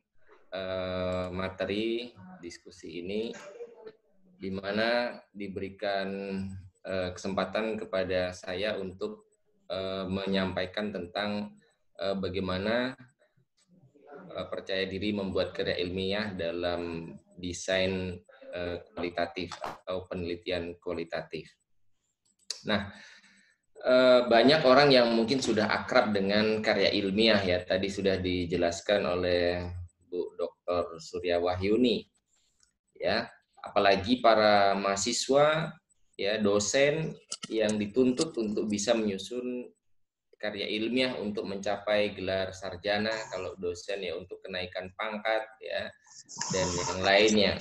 materi diskusi ini, di mana diberikan kesempatan kepada saya untuk menyampaikan tentang bagaimana percaya diri membuat karya ilmiah dalam desain kualitatif atau penelitian kualitatif. Nah, banyak orang yang mungkin sudah akrab dengan karya ilmiah ya, tadi sudah dijelaskan oleh Bu Dr. Surya Wahyuni ya, apalagi para mahasiswa ya, dosen yang dituntut untuk bisa menyusun karya ilmiah untuk mencapai gelar sarjana, kalau dosen ya untuk kenaikan pangkat ya, dan yang lainnya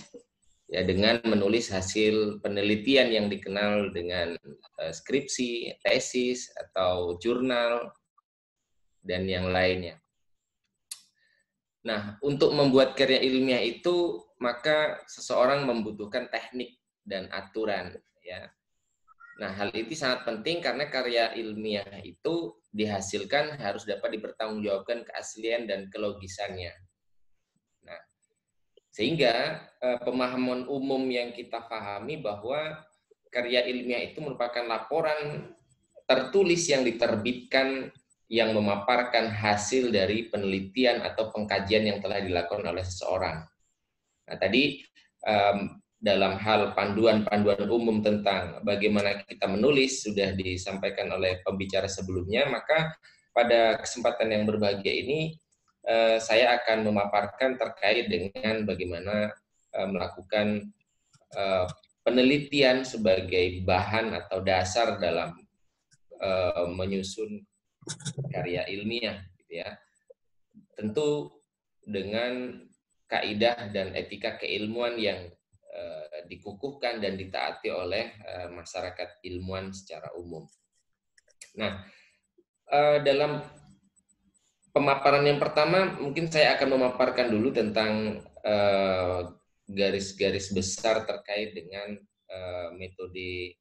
ya, dengan menulis hasil penelitian yang dikenal dengan skripsi, tesis atau jurnal dan yang lainnya. Nah, untuk membuat karya ilmiah itu maka seseorang membutuhkan teknik dan aturan, ya. Nah, hal itu sangat penting karena karya ilmiah itu dihasilkan harus dapat dipertanggungjawabkan keaslian dan kelogisannya. Nah, sehingga pemahaman umum yang kita pahami bahwa karya ilmiah itu merupakan laporan tertulis yang diterbitkan yang memaparkan hasil dari penelitian atau pengkajian yang telah dilakukan oleh seseorang. Nah, tadi dalam hal panduan-panduan umum tentang bagaimana kita menulis sudah disampaikan oleh pembicara sebelumnya, maka pada kesempatan yang berbahagia ini saya akan memaparkan terkait dengan bagaimana melakukan penelitian sebagai bahan atau dasar dalam menyusun karya ilmiah, gitu ya. Tentu dengan kaidah dan etika keilmuan yang dikukuhkan dan ditaati oleh masyarakat ilmuwan secara umum. Nah, dalam pemaparan yang pertama, mungkin saya akan memaparkan dulu tentang garis-garis besar terkait dengan metode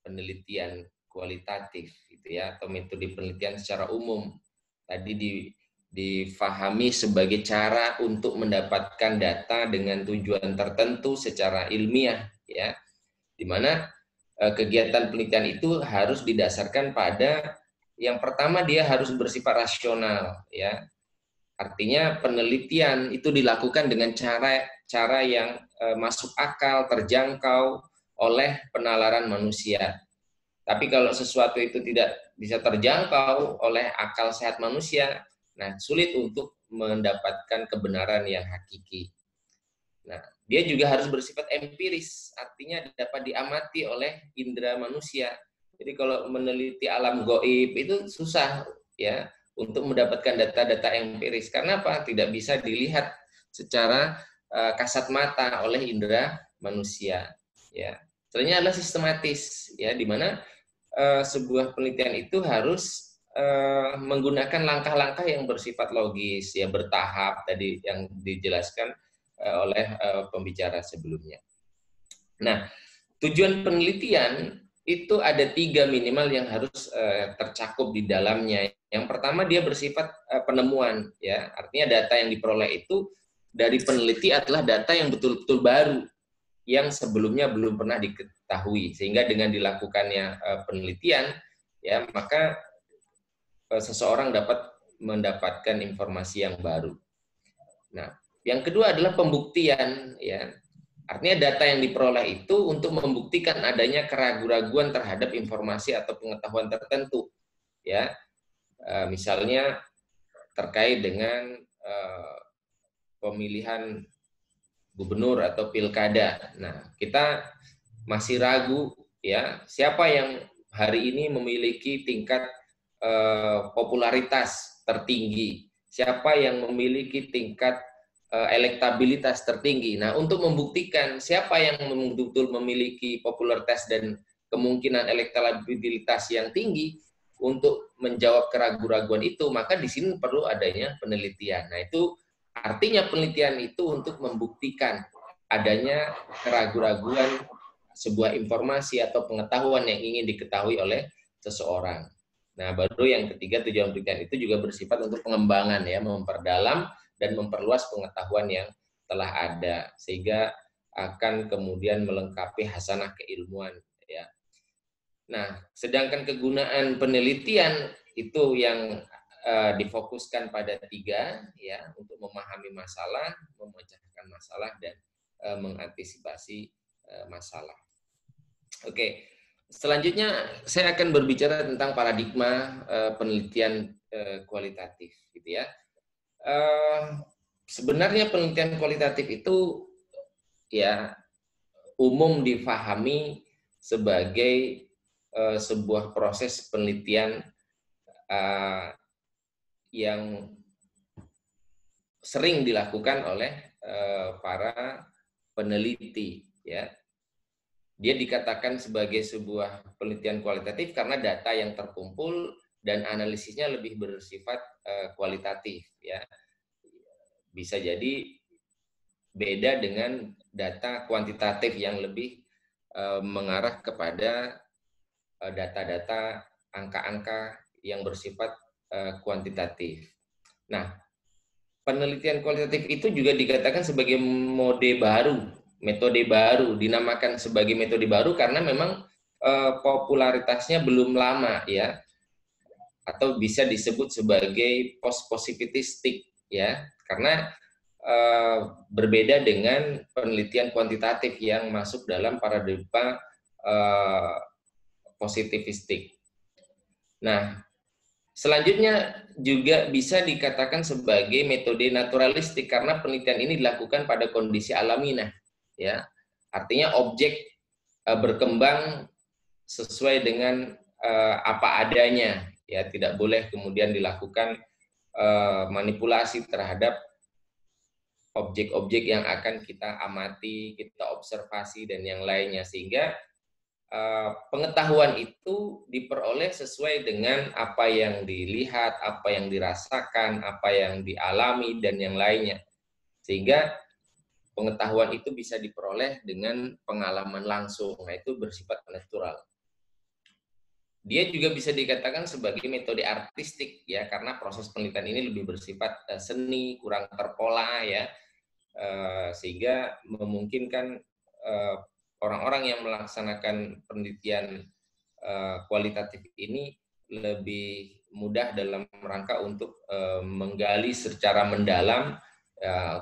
penelitian kualitatif, gitu ya, atau metode penelitian secara umum. Tadi difahami sebagai cara untuk mendapatkan data dengan tujuan tertentu secara ilmiah, ya, di mana kegiatan penelitian itu harus didasarkan pada yang pertama dia harus bersifat rasional, ya, artinya penelitian itu dilakukan dengan cara yang masuk akal, terjangkau oleh penalaran manusia. Tapi kalau sesuatu itu tidak bisa terjangkau oleh akal sehat manusia, nah, sulit untuk mendapatkan kebenaran yang hakiki. Nah, dia juga harus bersifat empiris, artinya dapat diamati oleh indera manusia. Jadi kalau meneliti alam gaib itu susah, ya, untuk mendapatkan data-data empiris. Karena apa? Tidak bisa dilihat secara kasat mata oleh indera manusia. Ya, sebenarnya adalah sistematis, ya, di mana sebuah penelitian itu harus menggunakan langkah-langkah yang bersifat logis, ya, bertahap tadi yang dijelaskan oleh pembicara sebelumnya. Nah, tujuan penelitian itu ada 3 minimal yang harus tercakup di dalamnya. Yang pertama dia bersifat penemuan, ya, artinya data yang diperoleh itu dari peneliti adalah data yang betul-betul baru, yang sebelumnya belum pernah diketahui, sehingga dengan dilakukannya penelitian, ya, maka seseorang dapat mendapatkan informasi yang baru. Nah, yang kedua adalah pembuktian, ya. Artinya data yang diperoleh itu untuk membuktikan adanya keraguan-raguan terhadap informasi atau pengetahuan tertentu, ya. Misalnya terkait dengan pemilihan gubernur atau pilkada. Nah, kita masih ragu, ya, siapa yang hari ini memiliki tingkat popularitas tertinggi, siapa yang memiliki tingkat elektabilitas tertinggi. Nah, untuk membuktikan siapa yang betul memiliki popularitas dan kemungkinan elektabilitas yang tinggi untuk menjawab keraguan-raguan itu, maka di sini perlu adanya penelitian. Nah, itu artinya penelitian itu untuk membuktikan adanya keraguan-raguan sebuah informasi atau pengetahuan yang ingin diketahui oleh seseorang. Nah, baru yang ketiga, tujuan penelitian itu juga bersifat untuk pengembangan, ya, memperdalam dan memperluas pengetahuan yang telah ada, sehingga akan kemudian melengkapi hasanah keilmuan, ya. Nah, sedangkan kegunaan penelitian itu yang difokuskan pada 3, ya, untuk memahami masalah, memecahkan masalah, dan mengantisipasi masalah. Oke, selanjutnya saya akan berbicara tentang paradigma penelitian kualitatif, gitu ya. Sebenarnya penelitian kualitatif itu, ya, umum difahami sebagai sebuah proses penelitian yang sering dilakukan oleh para peneliti, ya. Dia dikatakan sebagai sebuah penelitian kualitatif karena data yang terkumpul dan analisisnya lebih bersifat kualitatif, ya. Bisa jadi beda dengan data kuantitatif yang lebih mengarah kepada data-data, angka-angka yang bersifat kuantitatif. Nah, penelitian kualitatif itu juga dikatakan sebagai metode baru, dinamakan sebagai metode baru karena memang popularitasnya belum lama ya, atau bisa disebut sebagai post-positivistik ya, karena berbeda dengan penelitian kuantitatif yang masuk dalam paradigma positivistik. Nah, selanjutnya juga bisa dikatakan sebagai metode naturalistik karena penelitian ini dilakukan pada kondisi alamiah, ya. Artinya objek berkembang sesuai dengan apa adanya, ya. Tidak boleh kemudian dilakukan manipulasi terhadap objek-objek yang akan kita amati, kita observasi dan yang lainnya, sehingga pengetahuan itu diperoleh sesuai dengan apa yang dilihat, apa yang dirasakan, apa yang dialami, dan yang lainnya. Sehingga pengetahuan itu bisa diperoleh dengan pengalaman langsung, nah itu bersifat natural. Dia juga bisa dikatakan sebagai metode artistik, ya, karena proses penelitian ini lebih bersifat seni, kurang terpola, ya, sehingga memungkinkan orang-orang yang melaksanakan penelitian kualitatif ini lebih mudah dalam rangka untuk menggali secara mendalam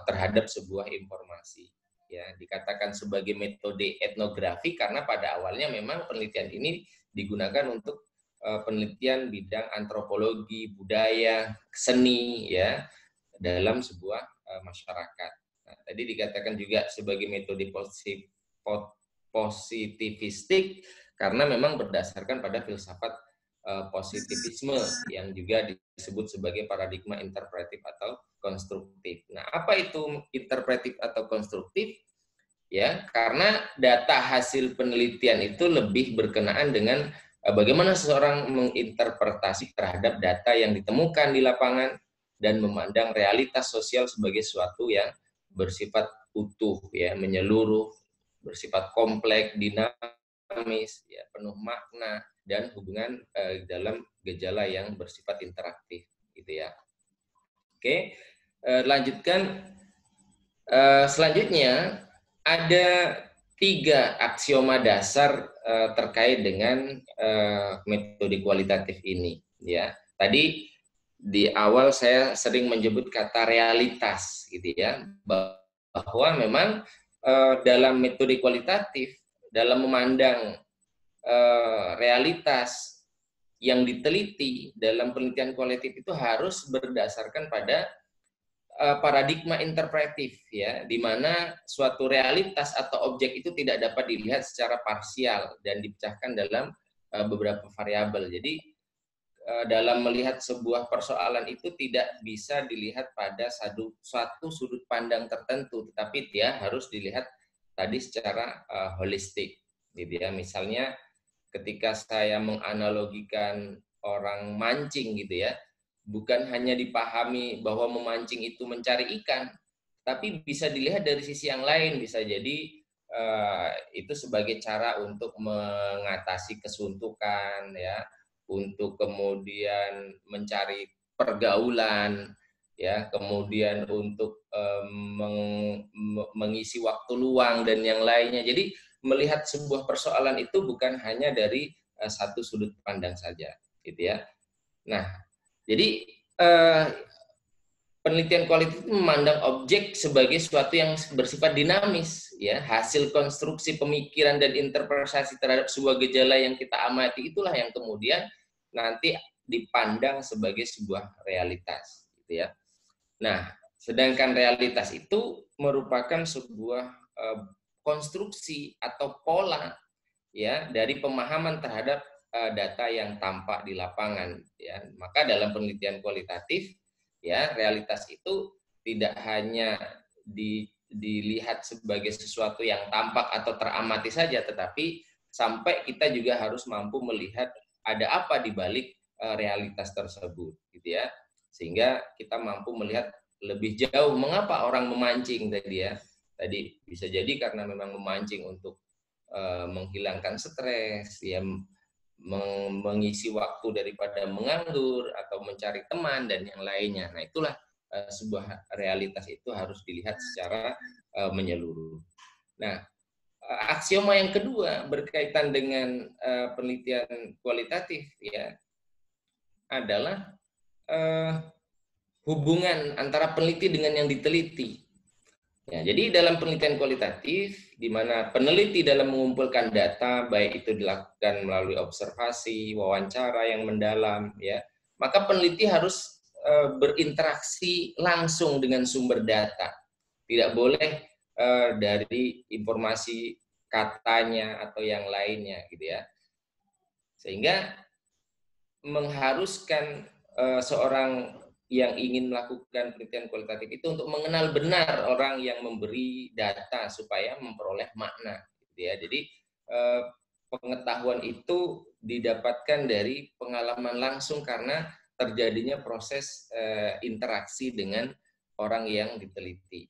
terhadap sebuah informasi. Ya, dikatakan sebagai metode etnografi karena pada awalnya memang penelitian ini digunakan untuk penelitian bidang antropologi, budaya, seni, ya, dalam sebuah masyarakat. Nah, tadi dikatakan juga sebagai metode positivistik karena memang berdasarkan pada filsafat positivisme yang juga disebut sebagai paradigma interpretif atau konstruktif. Nah, apa itu interpretif atau konstruktif? Ya, karena data hasil penelitian itu lebih berkenaan dengan bagaimana seseorang menginterpretasi terhadap data yang ditemukan di lapangan dan memandang realitas sosial sebagai sesuatu yang bersifat utuh, ya, menyeluruh, bersifat kompleks, dinamis, ya, penuh makna dan hubungan dalam gejala yang bersifat interaktif, gitu ya. Oke, lanjutkan. Selanjutnya ada 3 aksioma dasar terkait dengan metode kualitatif ini, ya. Tadi di awal saya sering menyebut kata realitas, gitu ya, bahwa memang dalam metode kualitatif, dalam memandang realitas yang diteliti dalam penelitian kualitatif itu harus berdasarkan pada paradigma interpretif, ya, di mana suatu realitas atau objek itu tidak dapat dilihat secara parsial dan dipecahkan dalam beberapa variabel. Jadi dalam melihat sebuah persoalan itu tidak bisa dilihat pada satu sudut pandang tertentu, tetapi dia harus dilihat tadi secara holistik, gitu ya. Misalnya ketika saya menganalogikan orang mancing, gitu ya, bukan hanya dipahami bahwa memancing itu mencari ikan, tapi bisa dilihat dari sisi yang lain, bisa jadi itu sebagai cara untuk mengatasi kesuntukan, ya, untuk kemudian mencari pergaulan, ya, kemudian untuk mengisi waktu luang dan yang lainnya. Jadi melihat sebuah persoalan itu bukan hanya dari satu sudut pandang saja, gitu ya. Nah, jadi penelitian kualitatif memandang objek sebagai sesuatu yang bersifat dinamis, ya, hasil konstruksi pemikiran dan interpretasi terhadap sebuah gejala yang kita amati itulah yang kemudian nanti dipandang sebagai sebuah realitas, gitu ya. Nah, sedangkan realitas itu merupakan sebuah konstruksi atau pola, ya, dari pemahaman terhadap data yang tampak di lapangan, ya. Maka dalam penelitian kualitatif, ya, realitas itu tidak hanya dilihat sebagai sesuatu yang tampak atau teramati saja, tetapi sampai kita juga harus mampu melihat ada apa di balik realitas tersebut, gitu ya. Sehingga kita mampu melihat lebih jauh mengapa orang memancing tadi, ya. Tadi bisa jadi karena memang memancing untuk menghilangkan stres, ya mengisi waktu daripada menganggur atau mencari teman dan yang lainnya. Nah, itulah sebuah realitas itu harus dilihat secara menyeluruh. Nah, aksioma yang kedua berkaitan dengan penelitian kualitatif ya adalah hubungan antara peneliti dengan yang diteliti. Ya, jadi dalam penelitian kualitatif, di mana peneliti dalam mengumpulkan data, baik itu dilakukan melalui observasi, wawancara yang mendalam, ya, maka peneliti harus berinteraksi langsung dengan sumber data. Tidak boleh dari informasi katanya atau yang lainnya, gitu ya. Sehingga mengharuskan seorang yang ingin melakukan penelitian kualitatif itu untuk mengenal benar orang yang memberi data supaya memperoleh makna, gitu ya. Jadi pengetahuan itu didapatkan dari pengalaman langsung karena terjadinya proses interaksi dengan orang yang diteliti.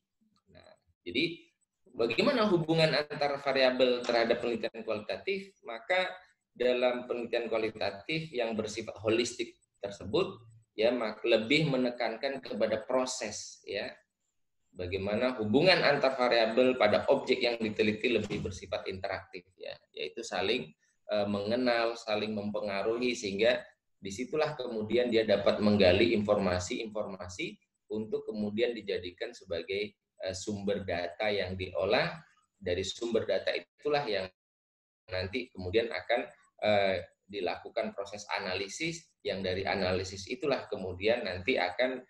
Nah, jadi bagaimana hubungan antar variabel terhadap penelitian kualitatif? Maka dalam penelitian kualitatif yang bersifat holistik tersebut ya lebih menekankan kepada proses ya. Bagaimana hubungan antar variabel pada objek yang diteliti lebih bersifat interaktif ya, yaitu saling mengenal, saling mempengaruhi sehingga disitulah kemudian dia dapat menggali informasi-informasi untuk kemudian dijadikan sebagai sumber data yang diolah. Dari sumber data itulah yang nanti kemudian akan dilakukan proses analisis, yang dari analisis itulah kemudian nanti akan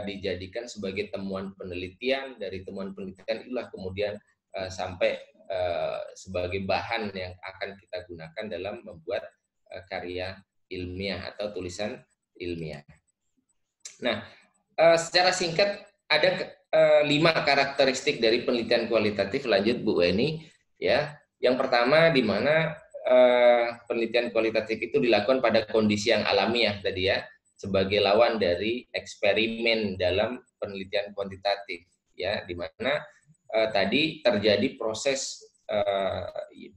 dijadikan sebagai temuan penelitian, dari temuan penelitian itulah kemudian sampai sebagai bahan yang akan kita gunakan dalam membuat karya ilmiah atau tulisan ilmiah. Nah, secara singkat ada 5 karakteristik dari penelitian kualitatif, lanjut Bu Weni ya. Yang pertama di mana penelitian kualitatif itu dilakukan pada kondisi yang alamiah tadi ya, sebagai lawan dari eksperimen dalam penelitian kuantitatif ya, di mana tadi terjadi proses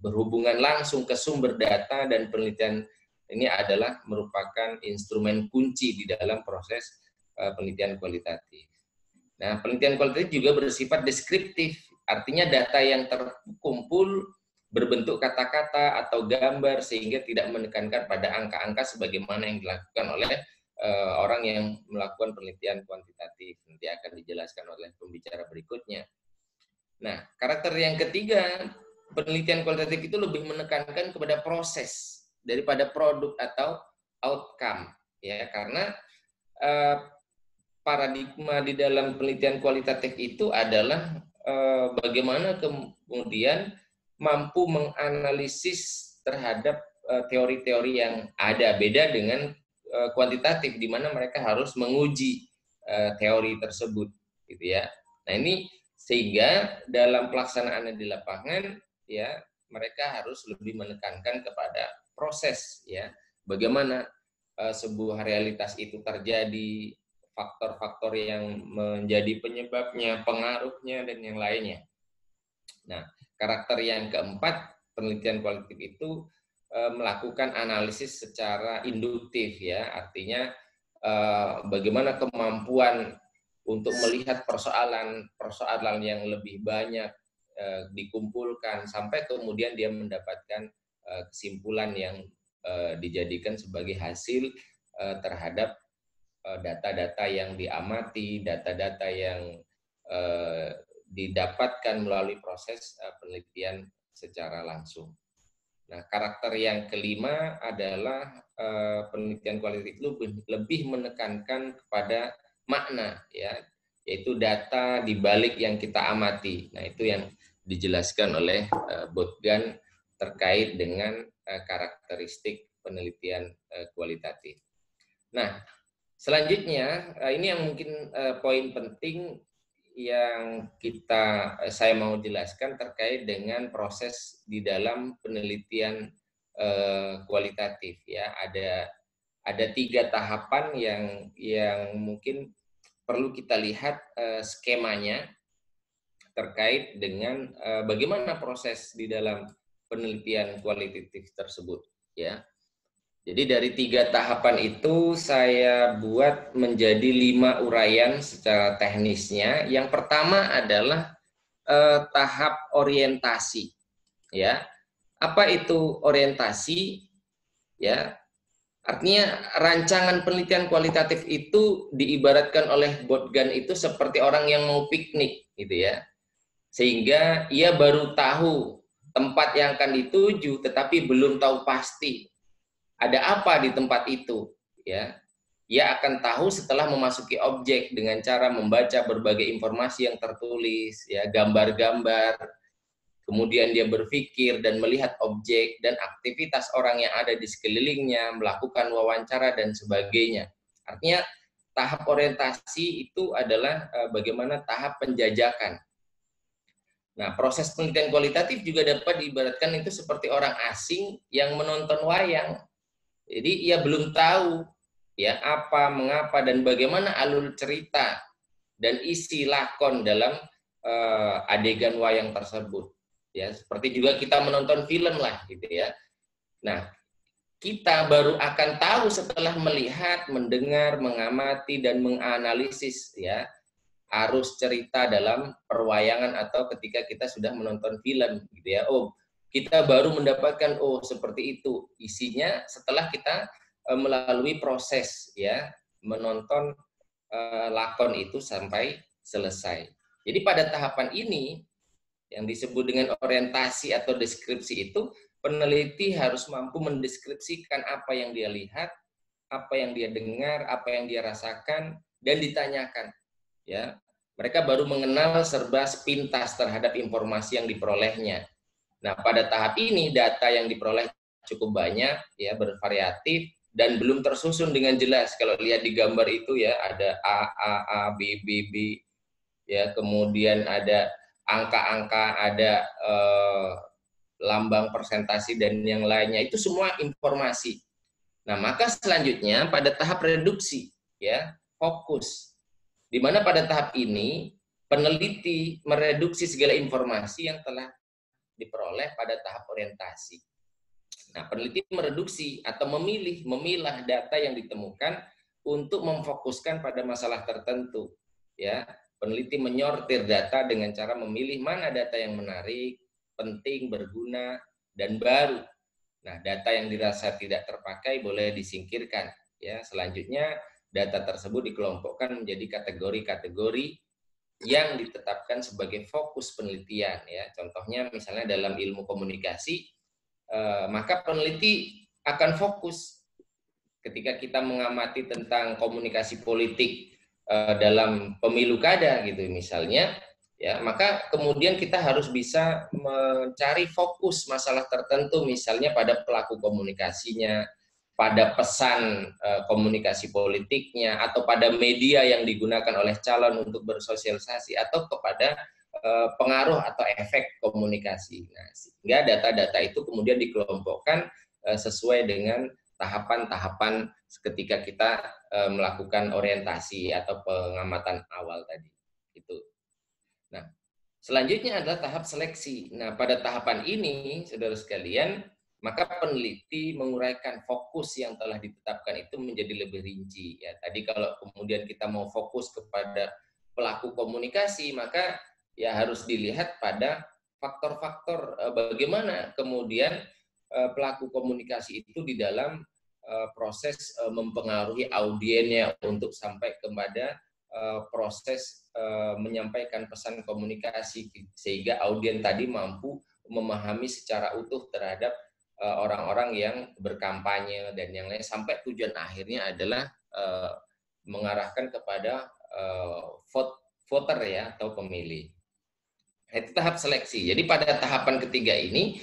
berhubungan langsung ke sumber data, dan penelitian ini adalah merupakan instrumen kunci di dalam proses penelitian kualitatif. Nah, penelitian kualitatif juga bersifat deskriptif, artinya data yang terkumpul berbentuk kata-kata atau gambar sehingga tidak menekankan pada angka-angka sebagaimana yang dilakukan oleh orang yang melakukan penelitian kuantitatif. Nanti akan dijelaskan oleh pembicara berikutnya. Nah, karakter yang ketiga, penelitian kualitatif itu lebih menekankan kepada proses daripada produk atau outcome, ya, karena paradigma di dalam penelitian kualitatif itu adalah bagaimana kemudian mampu menganalisis terhadap teori-teori yang ada. Beda dengan kuantitatif di mana mereka harus menguji teori tersebut, gitu ya. Nah, ini sehingga dalam pelaksanaannya di lapangan ya mereka harus lebih menekankan kepada proses ya. Bagaimana sebuah realitas itu terjadi, faktor-faktor yang menjadi penyebabnya, pengaruhnya, dan yang lainnya. Nah, karakter yang keempat, penelitian kualitatif itu melakukan analisis secara induktif ya, artinya bagaimana kemampuan untuk melihat persoalan yang lebih banyak dikumpulkan sampai kemudian dia mendapatkan kesimpulan yang dijadikan sebagai hasil terhadap data-data yang diamati, data-data yang didapatkan melalui proses penelitian secara langsung. Nah, karakter yang kelima adalah penelitian kualitatif itu lebih menekankan kepada makna, ya, yaitu data di balik yang kita amati. Nah, itu yang dijelaskan oleh Botgan terkait dengan karakteristik penelitian kualitatif. Nah, selanjutnya ini yang mungkin poin penting yang saya mau jelaskan terkait dengan proses di dalam penelitian kualitatif ya. Ada 3 tahapan yang mungkin perlu kita lihat skemanya terkait dengan bagaimana proses di dalam penelitian kualitatif tersebut, ya. Jadi dari 3 tahapan itu saya buat menjadi 5 uraian secara teknisnya. Yang pertama adalah tahap orientasi, ya. Apa itu orientasi? Ya, artinya rancangan penelitian kualitatif itu diibaratkan oleh Botgan itu seperti orang yang mau piknik, gitu ya. Sehingga ia baru tahu tempat yang akan dituju, tetapi belum tahu pasti ada apa di tempat itu, ya. Ia akan tahu setelah memasuki objek dengan cara membaca berbagai informasi yang tertulis, ya, gambar-gambar. Kemudian dia berpikir dan melihat objek dan aktivitas orang yang ada di sekelilingnya, melakukan wawancara dan sebagainya. Artinya tahap orientasi itu adalah bagaimana tahap penjajakan. Nah, proses penelitian kualitatif juga dapat diibaratkan itu seperti orang asing yang menonton wayang. Jadi ia belum tahu ya apa, mengapa, dan bagaimana alur cerita dan isi lakon dalam adegan wayang tersebut. Ya, seperti juga kita menonton film lah gitu ya. Nah, kita baru akan tahu setelah melihat, mendengar, mengamati dan menganalisis ya arus cerita dalam perwayangan atau ketika kita sudah menonton film gitu ya. Oh, kita baru mendapatkan oh seperti itu isinya setelah kita melalui proses ya menonton lakon itu sampai selesai. Jadi pada tahapan ini yang disebut dengan orientasi atau deskripsi itu, peneliti harus mampu mendeskripsikan apa yang dia lihat, apa yang dia dengar, apa yang dia rasakan, dan ditanyakan. Ya, mereka baru mengenal serba sepintas terhadap informasi yang diperolehnya. Nah, pada tahap ini data yang diperoleh cukup banyak, ya, bervariatif dan belum tersusun dengan jelas. Kalau lihat di gambar itu ya ada A, B, ya, kemudian ada angka-angka, ada lambang persentase dan yang lainnya, itu semua informasi. Nah, maka selanjutnya pada tahap reduksi, ya, fokus. Di mana pada tahap ini peneliti mereduksi segala informasi yang telah diperoleh pada tahap orientasi. Nah, peneliti mereduksi atau memilah data yang ditemukan untuk memfokuskan pada masalah tertentu, ya. Peneliti menyortir data dengan cara memilih mana data yang menarik, penting, berguna, dan baru. Nah, data yang dirasa tidak terpakai boleh disingkirkan. Ya, selanjutnya data tersebut dikelompokkan menjadi kategori-kategori yang ditetapkan sebagai fokus penelitian. Ya, contohnya misalnya dalam ilmu komunikasi, maka peneliti akan fokus ketika kita mengamati tentang komunikasi politik dalam pemilu kada gitu misalnya, ya, maka kemudian kita harus bisa mencari fokus masalah tertentu misalnya pada pelaku komunikasinya, pada pesan komunikasi politiknya, atau pada media yang digunakan oleh calon untuk bersosialisasi, atau kepada pengaruh atau efek komunikasi. Nah, sehingga data-data itu kemudian dikelompokkan sesuai dengan tahapan-tahapan ketika kita melakukan orientasi atau pengamatan awal tadi. Itu. Nah, selanjutnya adalah tahap seleksi. Nah, pada tahapan ini, saudara sekalian, maka peneliti menguraikan fokus yang telah ditetapkan itu menjadi lebih rinci. Ya, tadi kalau kemudian kita mau fokus kepada pelaku komunikasi, maka ya harus dilihat pada faktor-faktor bagaimana kemudian pelaku komunikasi itu di dalam proses mempengaruhi audiennya untuk sampai kepada proses menyampaikan pesan komunikasi sehingga audien tadi mampu memahami secara utuh terhadap orang-orang yang berkampanye dan yang lain sampai tujuan akhirnya adalah mengarahkan kepada voter ya atau pemilih. Itu tahap seleksi. Jadi pada tahapan ketiga ini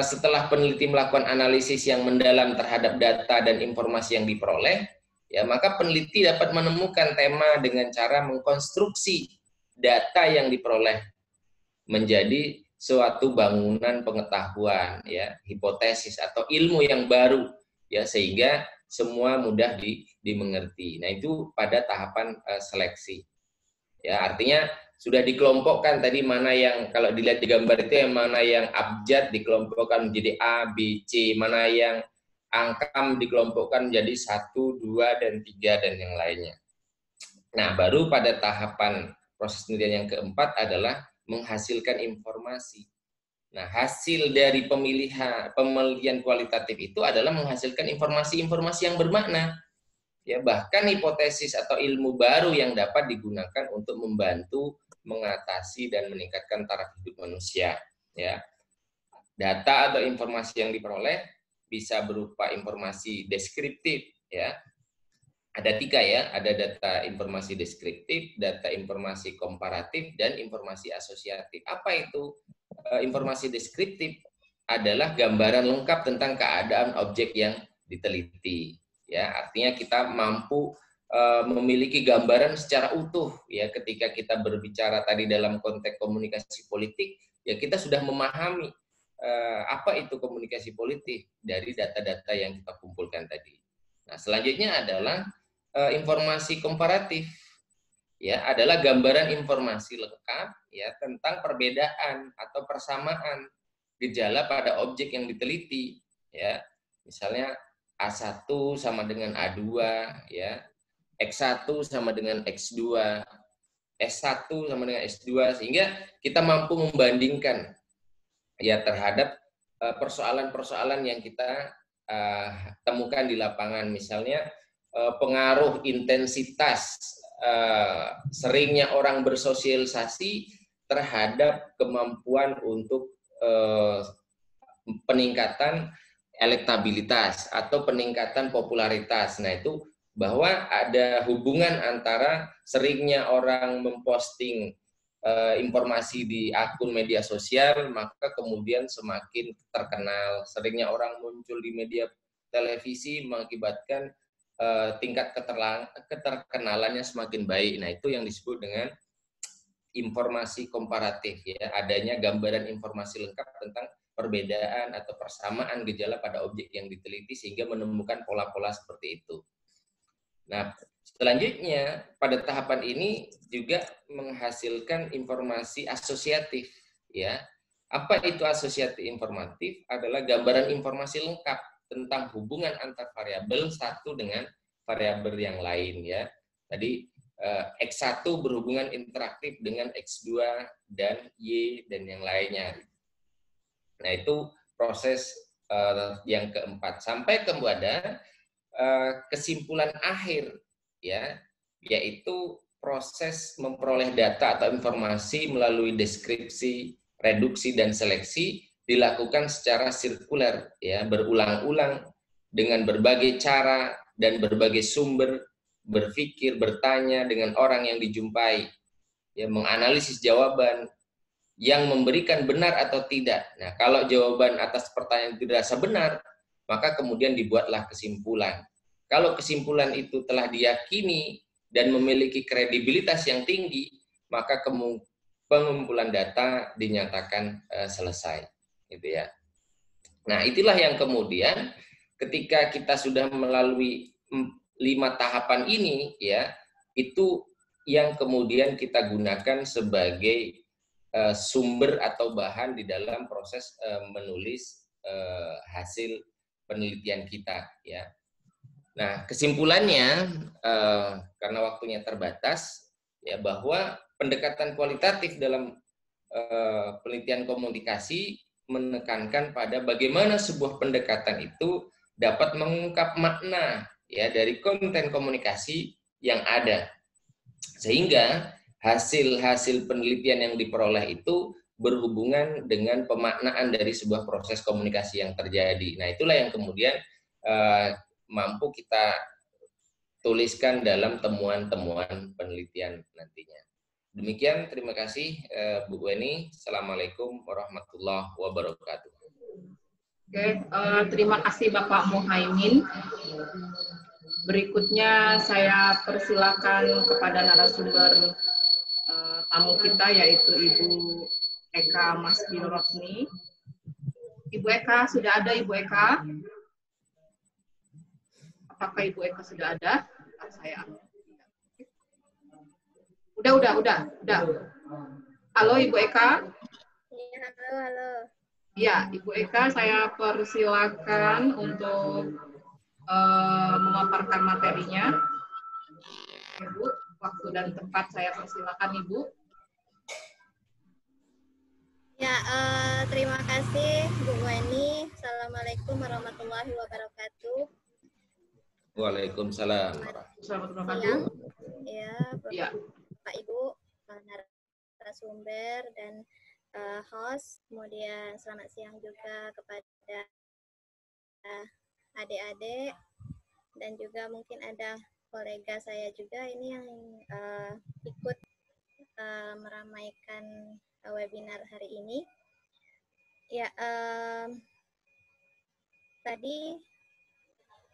setelah peneliti melakukan analisis yang mendalam terhadap data dan informasi yang diperoleh, ya maka peneliti dapat menemukan tema dengan cara mengkonstruksi data yang diperoleh menjadi suatu bangunan pengetahuan, ya, hipotesis atau ilmu yang baru, ya, sehingga semua mudah dimengerti. Nah, itu pada tahapan seleksi. Ya, artinya sudah dikelompokkan tadi mana yang kalau dilihat di gambar itu yang mana yang abjad dikelompokkan menjadi A, B, C, mana yang angkam dikelompokkan menjadi 1, 2, dan 3 dan yang lainnya. Nah, baru pada tahapan proses penelitian yang keempat adalah menghasilkan informasi. Nah, hasil dari penelitian kualitatif itu adalah menghasilkan informasi-informasi yang bermakna. Ya, bahkan hipotesis atau ilmu baru yang dapat digunakan untuk membantu mengatasi dan meningkatkan taraf hidup manusia. Ya, data atau informasi yang diperoleh bisa berupa informasi deskriptif. Ya, ada 3 ya, ada data informasi deskriptif, data informasi komparatif, dan informasi asosiatif. Apa itu? Informasi deskriptif adalah gambaran lengkap tentang keadaan objek yang diteliti. Ya, artinya kita mampu memiliki gambaran secara utuh ya ketika kita berbicara tadi dalam konteks komunikasi politik, ya kita sudah memahami apa itu komunikasi politik dari data-data yang kita kumpulkan tadi. Nah, selanjutnya adalah informasi komparatif. Ya, adalah gambaran informasi lengkap ya tentang perbedaan atau persamaan gejala pada objek yang diteliti. Ya, misalnya A1 sama dengan A2 ya. X1 sama dengan X2, S1 sama dengan S2, sehingga kita mampu membandingkan ya terhadap persoalan-persoalan yang kita temukan di lapangan. Misalnya pengaruh intensitas seringnya orang bersosialisasi terhadap kemampuan untuk peningkatan elektabilitas atau peningkatan popularitas. Nah, itu bahwa ada hubungan antara seringnya orang memposting informasi di akun media sosial, maka kemudian semakin terkenal. Seringnya orang muncul di media televisi mengakibatkan tingkat keterkenalannya semakin baik. Nah, itu yang disebut dengan informasi komparatif ya, adanya gambaran informasi lengkap tentang perbedaan atau persamaan gejala pada objek yang diteliti sehingga menemukan pola-pola seperti itu. Nah, selanjutnya pada tahapan ini juga menghasilkan informasi asosiatif ya. Apa itu asosiatif informatif? Adalah gambaran informasi lengkap tentang hubungan antar variabel satu dengan variabel yang lain ya. Tadi X1 berhubungan interaktif dengan X2 dan Y dan yang lainnya. Nah, itu proses yang keempat sampai kepada kesimpulan akhir ya, yaitu proses memperoleh data atau informasi melalui deskripsi, reduksi dan seleksi dilakukan secara sirkuler ya, berulang-ulang dengan berbagai cara dan berbagai sumber, berpikir, bertanya dengan orang yang dijumpai ya, menganalisis jawaban yang memberikan benar atau tidak. Nah, kalau jawaban atas pertanyaan tidak dirasa benar, maka kemudian dibuatlah kesimpulan. Kalau kesimpulan itu telah diyakini dan memiliki kredibilitas yang tinggi, maka pengumpulan data dinyatakan selesai, gitu ya. Nah, itulah yang kemudian ketika kita sudah melalui 5 tahapan ini, ya, itu yang kemudian kita gunakan sebagai sumber atau bahan di dalam proses menulis hasil penelitian kita, ya. Nah, kesimpulannya karena waktunya terbatas, ya, bahwa pendekatan kualitatif dalam penelitian komunikasi menekankan pada bagaimana sebuah pendekatan itu dapat mengungkap makna ya dari konten komunikasi yang ada, sehingga hasil-hasil penelitian yang diperoleh itu berhubungan dengan pemaknaan dari sebuah proses komunikasi yang terjadi. Nah, itulah yang kemudian mampu kita tuliskan dalam temuan-temuan penelitian nantinya. Demikian, terima kasih Bu Weni. Assalamualaikum warahmatullahi wabarakatuh. Oke, terima kasih Bapak Muhaimin. Berikutnya saya persilakan kepada narasumber tamu kita, yaitu Ibu Eka Masdirotni. Ibu Eka, sudah ada Ibu Eka? Apakah Ibu Eka sudah ada? Saya Udah. Halo Ibu Eka. Ya, halo. Ya, Ibu Eka, saya persilakan untuk memaparkan materinya. Ibu, waktu dan tempat saya persilakan Ibu. Ya, terima kasih Bu Weni. Assalamualaikum warahmatullahi wabarakatuh. Waalaikumsalam. Selamat Siang, berkatu. ya, Bapak Ibu, narasumber dan host. Kemudian selamat siang juga kepada adik-adik dan juga mungkin ada kolega saya juga ini yang ikut meramaikan webinar hari ini. Ya, tadi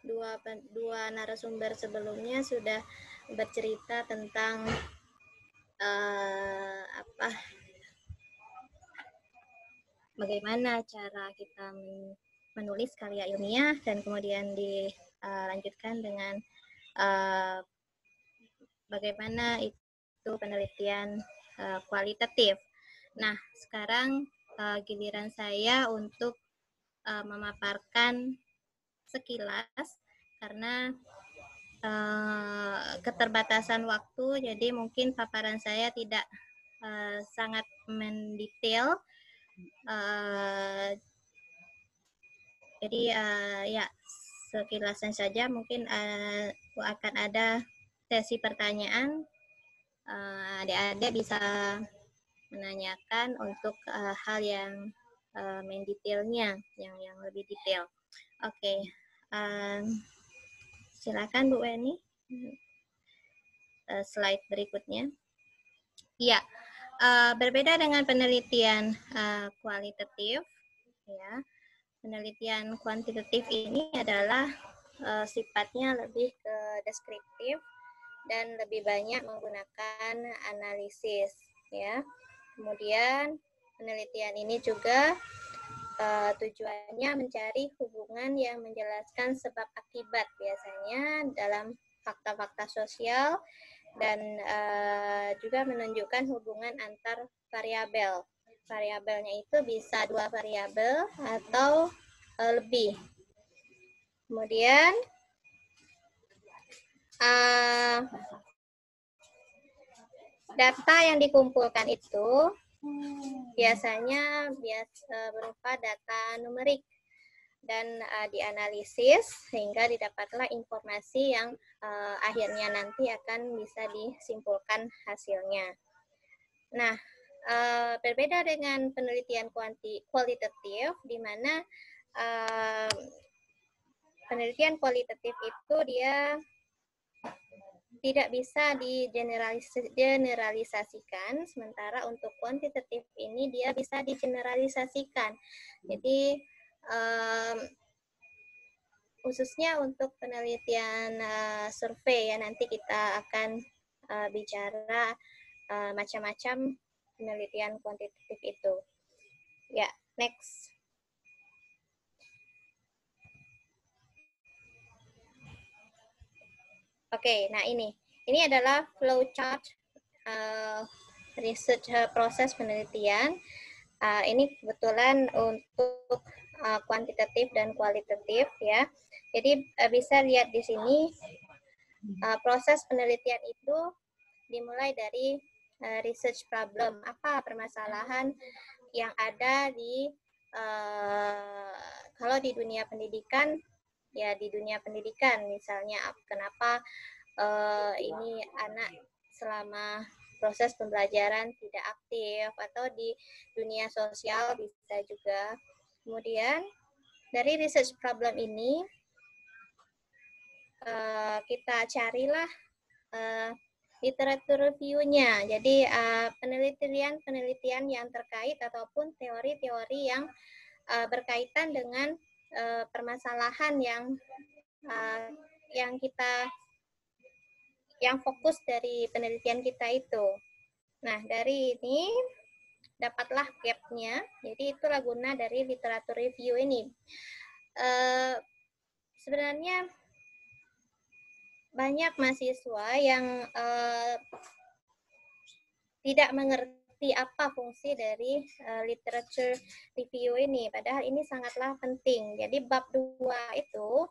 dua narasumber sebelumnya sudah bercerita tentang bagaimana cara kita menulis karya ilmiah dan kemudian dilanjutkan dengan bagaimana itu penelitian kualitatif. Nah, sekarang giliran saya untuk memaparkan sekilas karena keterbatasan waktu, jadi mungkin paparan saya tidak sangat mendetail. Jadi ya sekilasan saja, mungkin akan ada sesi pertanyaan. Adik-adik bisa menanyakan untuk hal yang mendetailnya, yang lebih detail. Oke. Silakan Bu Weni, slide berikutnya. Ya, berbeda dengan penelitian kualitatif, ya, penelitian kuantitatif ini adalah sifatnya lebih ke deskriptif dan lebih banyak menggunakan analisis, ya. Kemudian penelitian ini juga tujuannya mencari hubungan yang menjelaskan sebab akibat biasanya dalam fakta-fakta sosial dan juga menunjukkan hubungan antar variabel. Variabelnya itu bisa 2 variabel atau lebih. Kemudian data yang dikumpulkan itu biasanya berupa data numerik dan dianalisis sehingga didapatlah informasi yang akhirnya nanti akan bisa disimpulkan hasilnya. Nah, berbeda dengan penelitian kualitatif di mana penelitian kualitatif itu dia tidak bisa digeneralisasikan, sementara untuk kuantitatif ini dia bisa digeneralisasikan. Jadi khususnya untuk penelitian survei ya, nanti kita akan bicara macam-macam penelitian kuantitatif itu. Ya, next. Oke, nah ini adalah flowchart research proses penelitian. Ini kebetulan untuk kuantitatif dan kualitatif ya. Jadi bisa lihat di sini proses penelitian itu dimulai dari research problem. Apa permasalahan yang ada di kalau di dunia pendidikan? Ya di dunia pendidikan misalnya kenapa ini anak selama proses pembelajaran tidak aktif, atau di dunia sosial bisa juga. Kemudian dari research problem ini kita carilah literatur review-nya. Jadi penelitian yang terkait ataupun teori-teori yang berkaitan dengan permasalahan yang fokus dari penelitian kita itu. Nah, dari ini dapatlah gap-nya. Jadi itulah guna dari literatur review ini. Sebenarnya banyak mahasiswa yang tidak mengerti apa fungsi dari literature review ini. Padahal ini sangatlah penting. Jadi bab 2 itu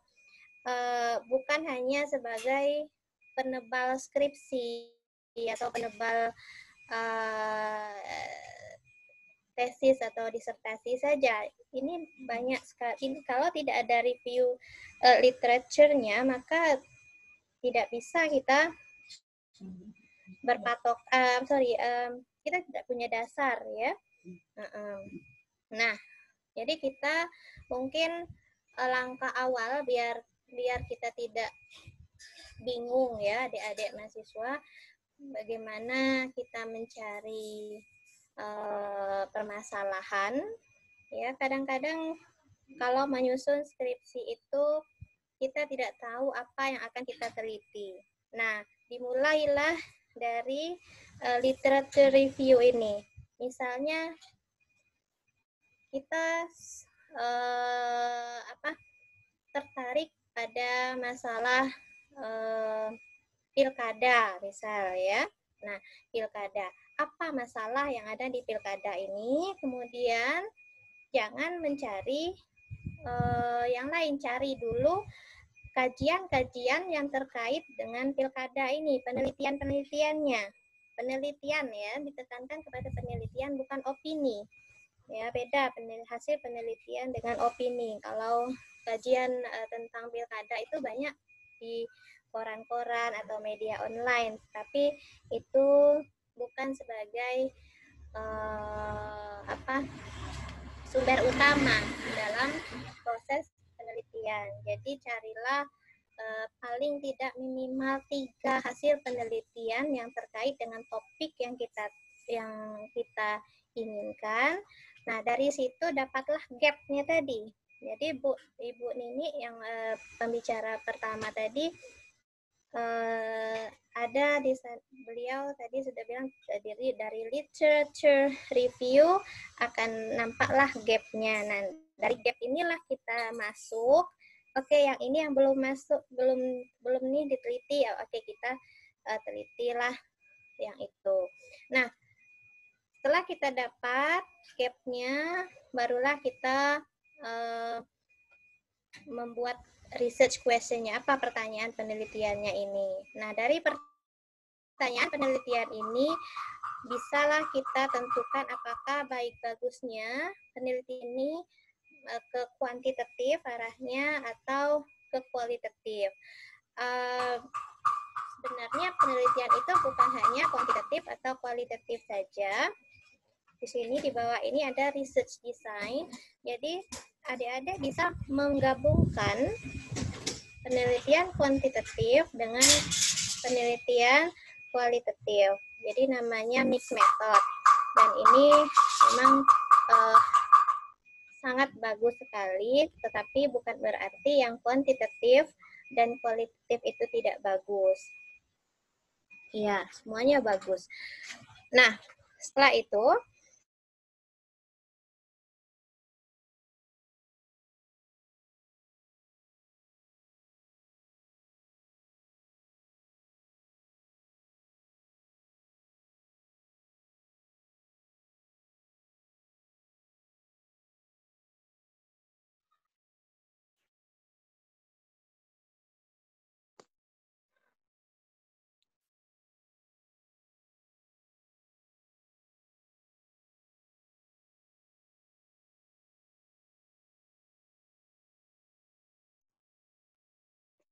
bukan hanya sebagai penebal skripsi atau penebal tesis atau disertasi saja. Ini banyak sekali. Kalau tidak ada review literature-nya, maka tidak bisa kita berpatok. Kita tidak punya dasar ya. Nah, jadi kita mungkin langkah awal biar kita tidak bingung ya, adik-adik mahasiswa, bagaimana kita mencari permasalahan ya. Kadang-kadang kalau menyusun skripsi itu kita tidak tahu apa yang akan kita teliti. Nah, dimulailah dari literature review ini. Misalnya kita tertarik pada masalah pilkada misal ya. Nah, pilkada. Apa masalah yang ada di pilkada ini? Kemudian jangan mencari yang lain, cari dulu kajian-kajian yang terkait dengan pilkada ini, penelitian-penelitiannya. Penelitian ya, ditekankan kepada penelitian bukan opini. Ya, beda hasil penelitian dengan opini. Kalau kajian tentang pilkada itu banyak di koran-koran atau media online, tapi itu bukan sebagai sumber utama dalam proses penelitian. Jadi carilah paling tidak minimal 3 hasil penelitian yang terkait dengan topik yang kita inginkan. Nah, dari situ dapatlah gap-nya tadi. Jadi Ibu Nini yang pembicara pertama tadi ada di beliau tadi sudah bilang dari literature review akan nampaklah gap-nya. Nah, dari gap inilah kita masuk. Oke, yang ini yang belum masuk, belum nih diteliti ya. Oke, kita telitilah yang itu. Nah, setelah kita dapat gap-nya, barulah kita membuat research question-nya, apa pertanyaan penelitiannya ini. Nah, dari pertanyaan penelitian ini, bisalah kita tentukan apakah baik bagusnya penelitian ini ke kuantitatif arahnya atau ke kualitatif. Sebenarnya penelitian itu bukan hanya kuantitatif atau kualitatif saja. Di sini di bawah ini ada research design. Jadi adik-adik bisa menggabungkan penelitian kuantitatif dengan penelitian kualitatif. Jadi namanya mixed method. Dan ini memang sangat bagus sekali, tetapi bukan berarti yang kuantitatif dan kualitatif itu tidak bagus. Iya, semuanya bagus. Nah, setelah itu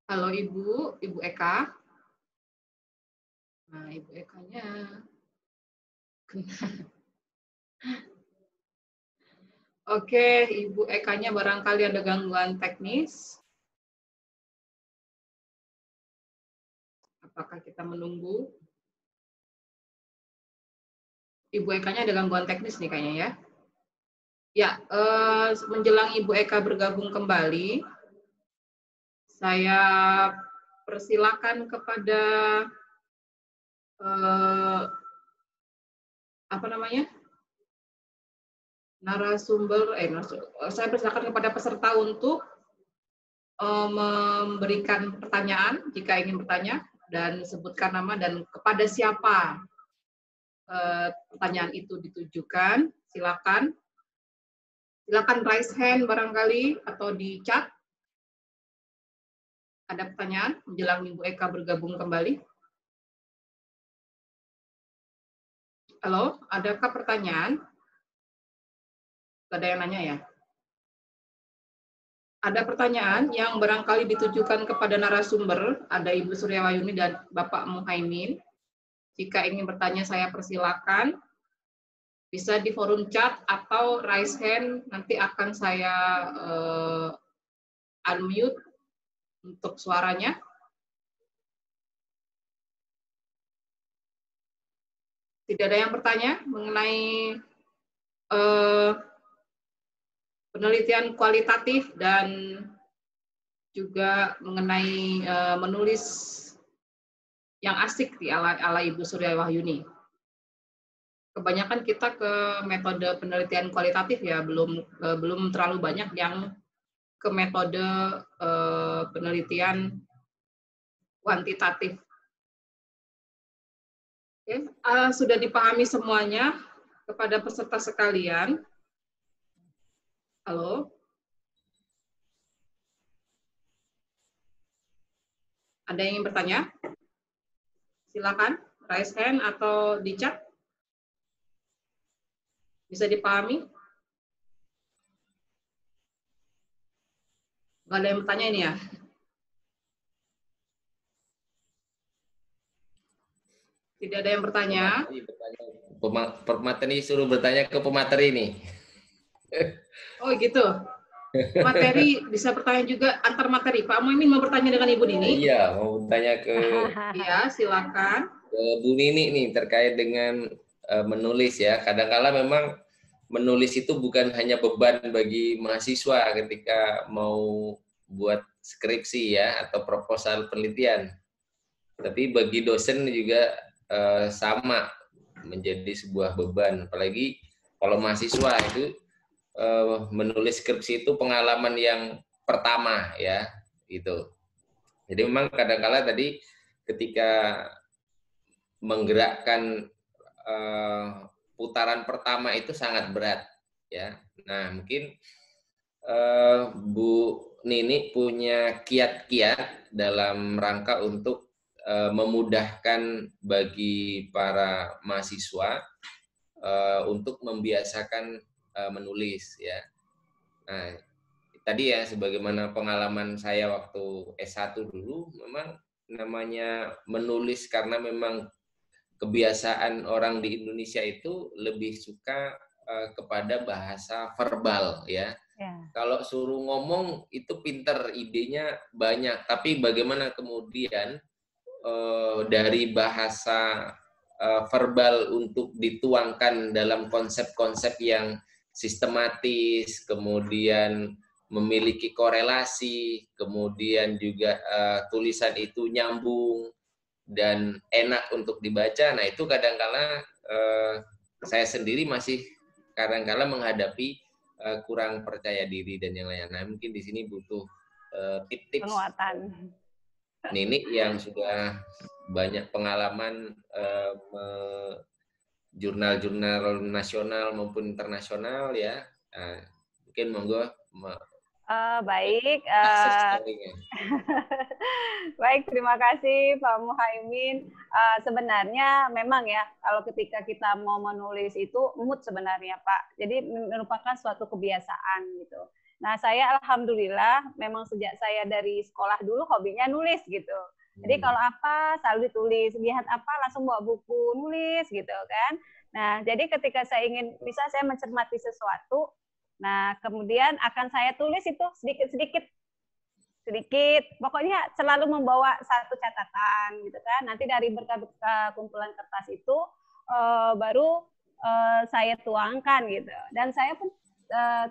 Halo Ibu Eka. Nah, Ibu Ekanya Oke, Ibu Ekanya barangkali ada gangguan teknis. Apakah kita menunggu? Ibu Ekanya ada gangguan teknis nih kayaknya ya. Ya, menjelang Ibu Eka bergabung kembali, saya persilakan kepada narasumber. Saya persilakan kepada peserta untuk memberikan pertanyaan jika ingin bertanya dan sebutkan nama dan kepada siapa pertanyaan itu ditujukan, silakan. Silakan raise hand barangkali atau di chat. Ada pertanyaan menjelang Ibu Eka bergabung kembali? Halo, adakah pertanyaan? Tidak ada yang nanya ya? Ada pertanyaan yang barangkali ditujukan kepada narasumber, ada Ibu Suryawahyuni dan Bapak Muhaimin. Jika ingin bertanya saya persilakan. Bisa di forum chat atau raise hand, nanti akan saya unmute untuk suaranya. Tidak ada yang bertanya mengenai penelitian kualitatif dan juga mengenai menulis yang asik di ala Ibu Suryawahyuni. Kebanyakan kita ke metode penelitian kualitatif ya, belum terlalu banyak yang ke metode penelitian kuantitatif. Oke, sudah dipahami semuanya kepada peserta sekalian. Halo? Ada yang ingin bertanya? Silakan, raise hand atau di chat. Bisa dipahami? Nggak ada yang bertanya ini ya? Tidak ada yang bertanya. Pemateri suruh bertanya ke pemateri ini. Oh gitu. Materi bisa bertanya juga antar materi. Pak Muhaimin mau bertanya dengan Ibu Nini? Iya, mau bertanya ke Iya, silakan. Bu Nini nih terkait dengan menulis ya. Kadang-kala memang menulis itu bukan hanya beban bagi mahasiswa ketika mau buat skripsi ya atau proposal penelitian. Tapi bagi dosen juga sama menjadi sebuah beban. Apalagi kalau mahasiswa itu menulis skripsi itu pengalaman yang pertama ya, gitu. Jadi memang kadang-kala tadi ketika menggerakkan putaran pertama itu sangat berat ya. Nah, mungkin Bu Nini punya kiat-kiat dalam rangka untuk memudahkan bagi para mahasiswa untuk membiasakan menulis ya. Nah, tadi ya sebagaimana pengalaman saya waktu S1 dulu, memang namanya menulis karena memang kebiasaan orang di Indonesia itu lebih suka kepada bahasa verbal ya. Kalau suruh ngomong itu pinter, idenya banyak, tapi bagaimana kemudian dari bahasa verbal untuk dituangkan dalam konsep-konsep yang sistematis, kemudian memiliki korelasi, kemudian juga tulisan itu nyambung dan enak untuk dibaca. Nah, itu kadang-kala saya sendiri masih kadang-kala menghadapi kurang percaya diri dan yang lain. Nah, mungkin di sini butuh tips-tips penguatan. Nini yang sudah banyak pengalaman jurnal-jurnal nasional maupun internasional ya. Nah, mungkin monggo. Baik. Baik, terima kasih Pak Muhaimin. Sebenarnya memang ya, kalau ketika kita mau menulis itu mood sebenarnya Pak. Jadi merupakan suatu kebiasaan gitu. Nah, saya alhamdulillah memang sejak saya dari sekolah dulu hobinya nulis gitu. Jadi kalau apa selalu ditulis, lihat apa langsung bawa buku nulis gitu kan. Nah, jadi ketika saya ingin, bisa saya mencermati sesuatu, nah kemudian akan saya tulis itu sedikit, pokoknya selalu membawa satu catatan gitu kan. Nanti dari berkat kumpulan kertas itu baru saya tuangkan gitu. Dan saya pun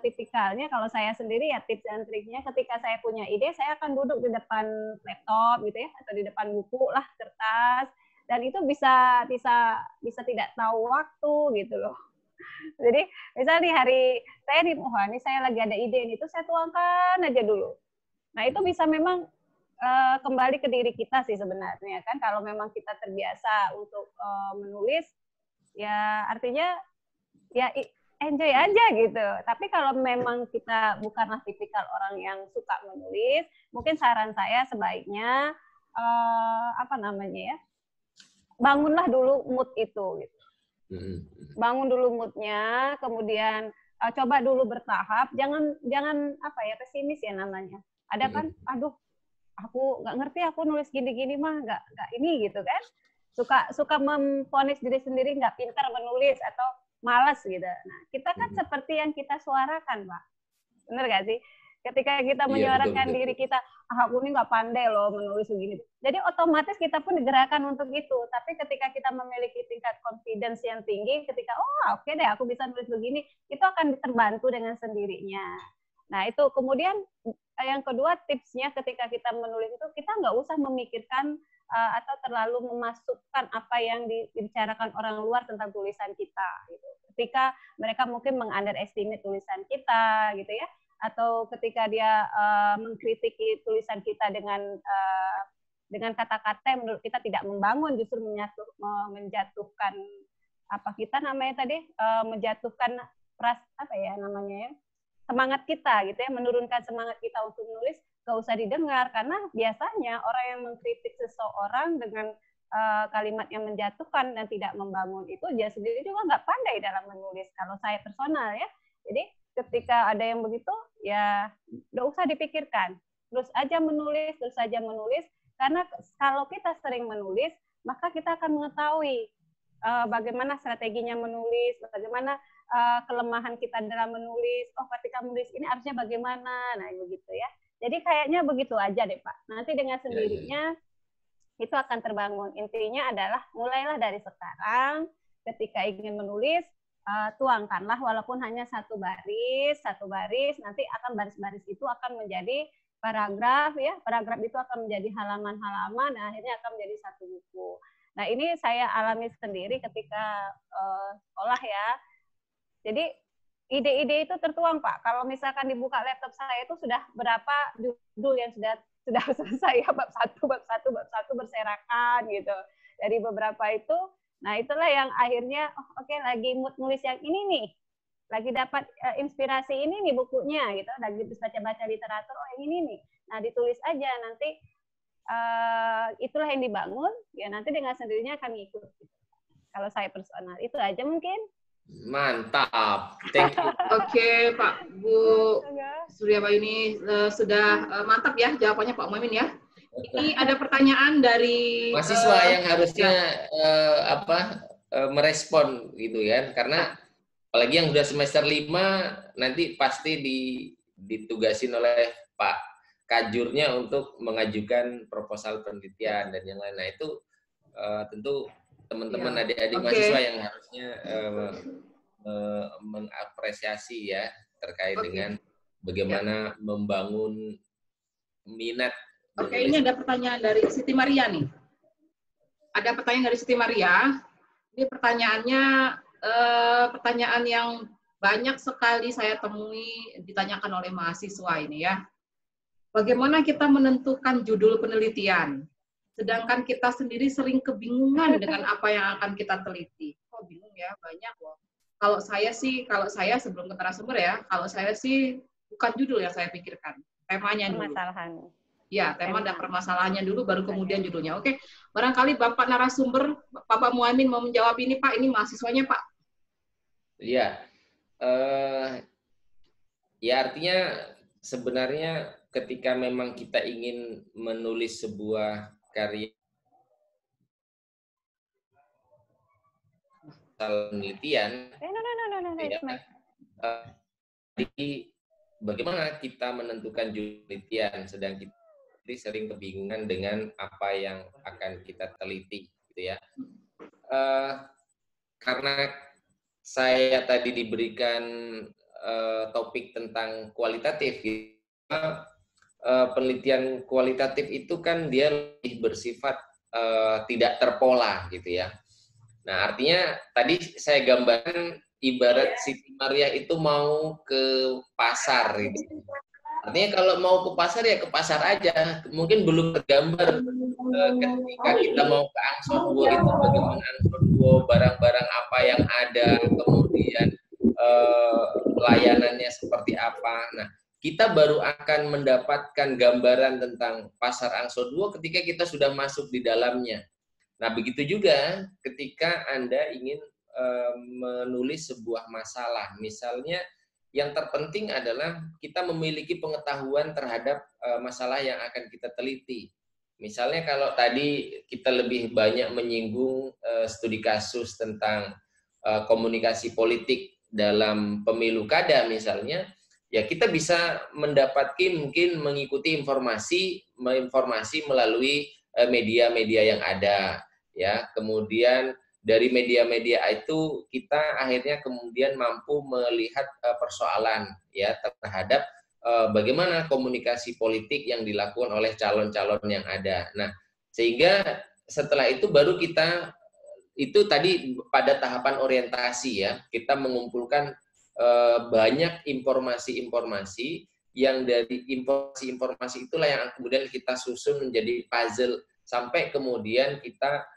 tipikalnya kalau saya sendiri ya tips dan triknya ketika saya punya ide saya akan duduk di depan laptop gitu ya atau di depan buku lah kertas dan itu bisa tidak tahu waktu gitu loh. Jadi misalnya di hari saya nih, wah ini saya lagi ada ide itu saya tuangkan aja dulu. Nah itu bisa memang kembali ke diri kita sih sebenarnya kan kalau memang kita terbiasa untuk menulis Ya artinya ya enjoy aja gitu. Tapi kalau memang kita bukanlah tipikal orang yang suka menulis, mungkin saran saya sebaiknya apa namanya ya, bangunlah dulu mood itu. Gitu. Bangun dulu moodnya, kemudian coba dulu bertahap. Jangan apa ya, pesimis ya namanya. Ada kan, aduh, aku nggak ngerti, aku nulis gini-gini mah nggak ini gitu kan. Suka memvonis diri sendiri nggak pintar menulis atau malas gitu. Nah, kita kan seperti yang kita suarakan, Pak. Benar nggak sih? Ketika kita menyuarakan diri kita, aku ini nggak pandai loh menulis begini. Jadi otomatis kita pun digerakkan untuk itu. Tapi ketika kita memiliki tingkat confidence yang tinggi, ketika oke deh aku bisa nulis begini, itu akan terbantu dengan sendirinya. Nah itu kemudian yang kedua tipsnya ketika kita menulis itu kita nggak usah memikirkan atau terlalu memasukkan apa yang dibicarakan orang luar tentang tulisan kita. Gitu. Ketika mereka mungkin meng-underestimate tulisan kita, gitu ya. Atau ketika dia mengkritiki tulisan kita dengan kata-kata yang menurut kita tidak membangun, justru menjatuhkan apa kita namanya tadi, menjatuhkan semangat kita gitu ya, menurunkan semangat kita untuk menulis, gak usah didengar karena biasanya orang yang mengkritik seseorang dengan kalimat yang menjatuhkan dan tidak membangun itu dia sendiri juga nggak pandai dalam menulis. Kalau saya personal ya, jadi ketika ada yang begitu, ya nggak usah dipikirkan. Terus aja menulis, karena kalau kita sering menulis, maka kita akan mengetahui bagaimana strateginya menulis, bagaimana kelemahan kita dalam menulis, ketika menulis ini harusnya bagaimana, nah begitu ya. Jadi kayaknya begitu aja deh Pak. Nanti dengan sendirinya itu akan terbangun. Intinya adalah mulailah dari sekarang, ketika ingin menulis, tuangkanlah walaupun hanya satu baris, nanti akan baris-baris itu akan menjadi paragraf ya, paragraf itu akan menjadi halaman-halaman, dan akhirnya akan menjadi satu buku. Nah ini saya alami sendiri ketika sekolah ya. Jadi ide-ide itu tertuang Pak. Kalau misalkan dibuka laptop saya itu sudah berapa judul yang sudah selesai ya, bab satu berserakan gitu. Dari beberapa itu. Nah, itulah yang akhirnya, lagi mood nulis yang ini nih. Lagi dapat inspirasi ini nih bukunya, gitu. Lagi baca-baca literatur, yang ini nih. Nah, ditulis aja. Nanti itulah yang dibangun, ya nanti dengan sendirinya akan ngikut. Gitu. Kalau saya personal. Itu aja mungkin. Mantap. Thank you. Oke, Pak Bu Suryabayuni sudah mantap ya jawabannya Pak Muhammad ya. Ini ada pertanyaan dari mahasiswa yang harusnya merespon gitu ya, karena apalagi yang sudah semester 5 nanti pasti ditugasin oleh Pak Kajurnya untuk mengajukan proposal penelitian dan yang lain. Nah itu tentu teman-teman adik-adik mahasiswa yang harusnya mengapresiasi ya terkait dengan bagaimana membangun minat. Ini ada pertanyaan dari Siti Maria nih. Ada pertanyaan dari Siti Maria. Ini pertanyaannya pertanyaan yang banyak sekali saya temui ditanyakan oleh mahasiswa ini ya. Bagaimana kita menentukan judul penelitian? Sedangkan kita sendiri sering kebingungan dengan apa yang akan kita teliti. Kok bingung ya, banyak loh. Kalau saya sebelum ke narasumber ya, kalau saya sih bukan judul yang saya pikirkan, temanya dulu. Ya, tema dan permasalahannya dulu, baru kemudian judulnya. Oke, barangkali Bapak narasumber, Bapak Muhammad mau menjawab ini, Pak. Ini mahasiswanya, Pak. Iya. Ya, artinya sebenarnya ketika memang kita ingin menulis sebuah karya penelitian, jadi bagaimana kita menentukan judul penelitian, sedang kita sering kebingungan dengan apa yang akan kita teliti, gitu ya. Karena saya tadi diberikan topik tentang kualitatif, penelitian kualitatif itu kan dia lebih bersifat tidak terpola, gitu ya. Nah, artinya tadi saya gambarkan ibarat Siti Maria itu mau ke pasar, gitu. Artinya kalau mau ke pasar ya ke pasar aja, mungkin belum tergambar ketika kita mau ke Angso 2 itu bagaimana Angso 2, barang-barang apa yang ada, kemudian layanannya seperti apa. Nah, kita baru akan mendapatkan gambaran tentang pasar Angso 2 ketika kita sudah masuk di dalamnya. Nah, begitu juga ketika Anda ingin menulis sebuah masalah. Misalnya, yang terpenting adalah kita memiliki pengetahuan terhadap masalah yang akan kita teliti. Misalnya kalau tadi kita lebih banyak menyinggung studi kasus tentang komunikasi politik dalam pemilu kada misalnya, ya kita bisa mendapatkan mungkin mengikuti informasi melalui media-media yang ada, ya. Kemudian dari media-media itu kita akhirnya kemudian mampu melihat persoalan ya terhadap bagaimana komunikasi politik yang dilakukan oleh calon-calon yang ada. Nah, sehingga setelah itu baru kita itu tadi pada tahapan orientasi ya, kita mengumpulkan banyak informasi-informasi yang dari informasi-informasi itulah yang kemudian kita susun menjadi puzzle sampai kemudian kita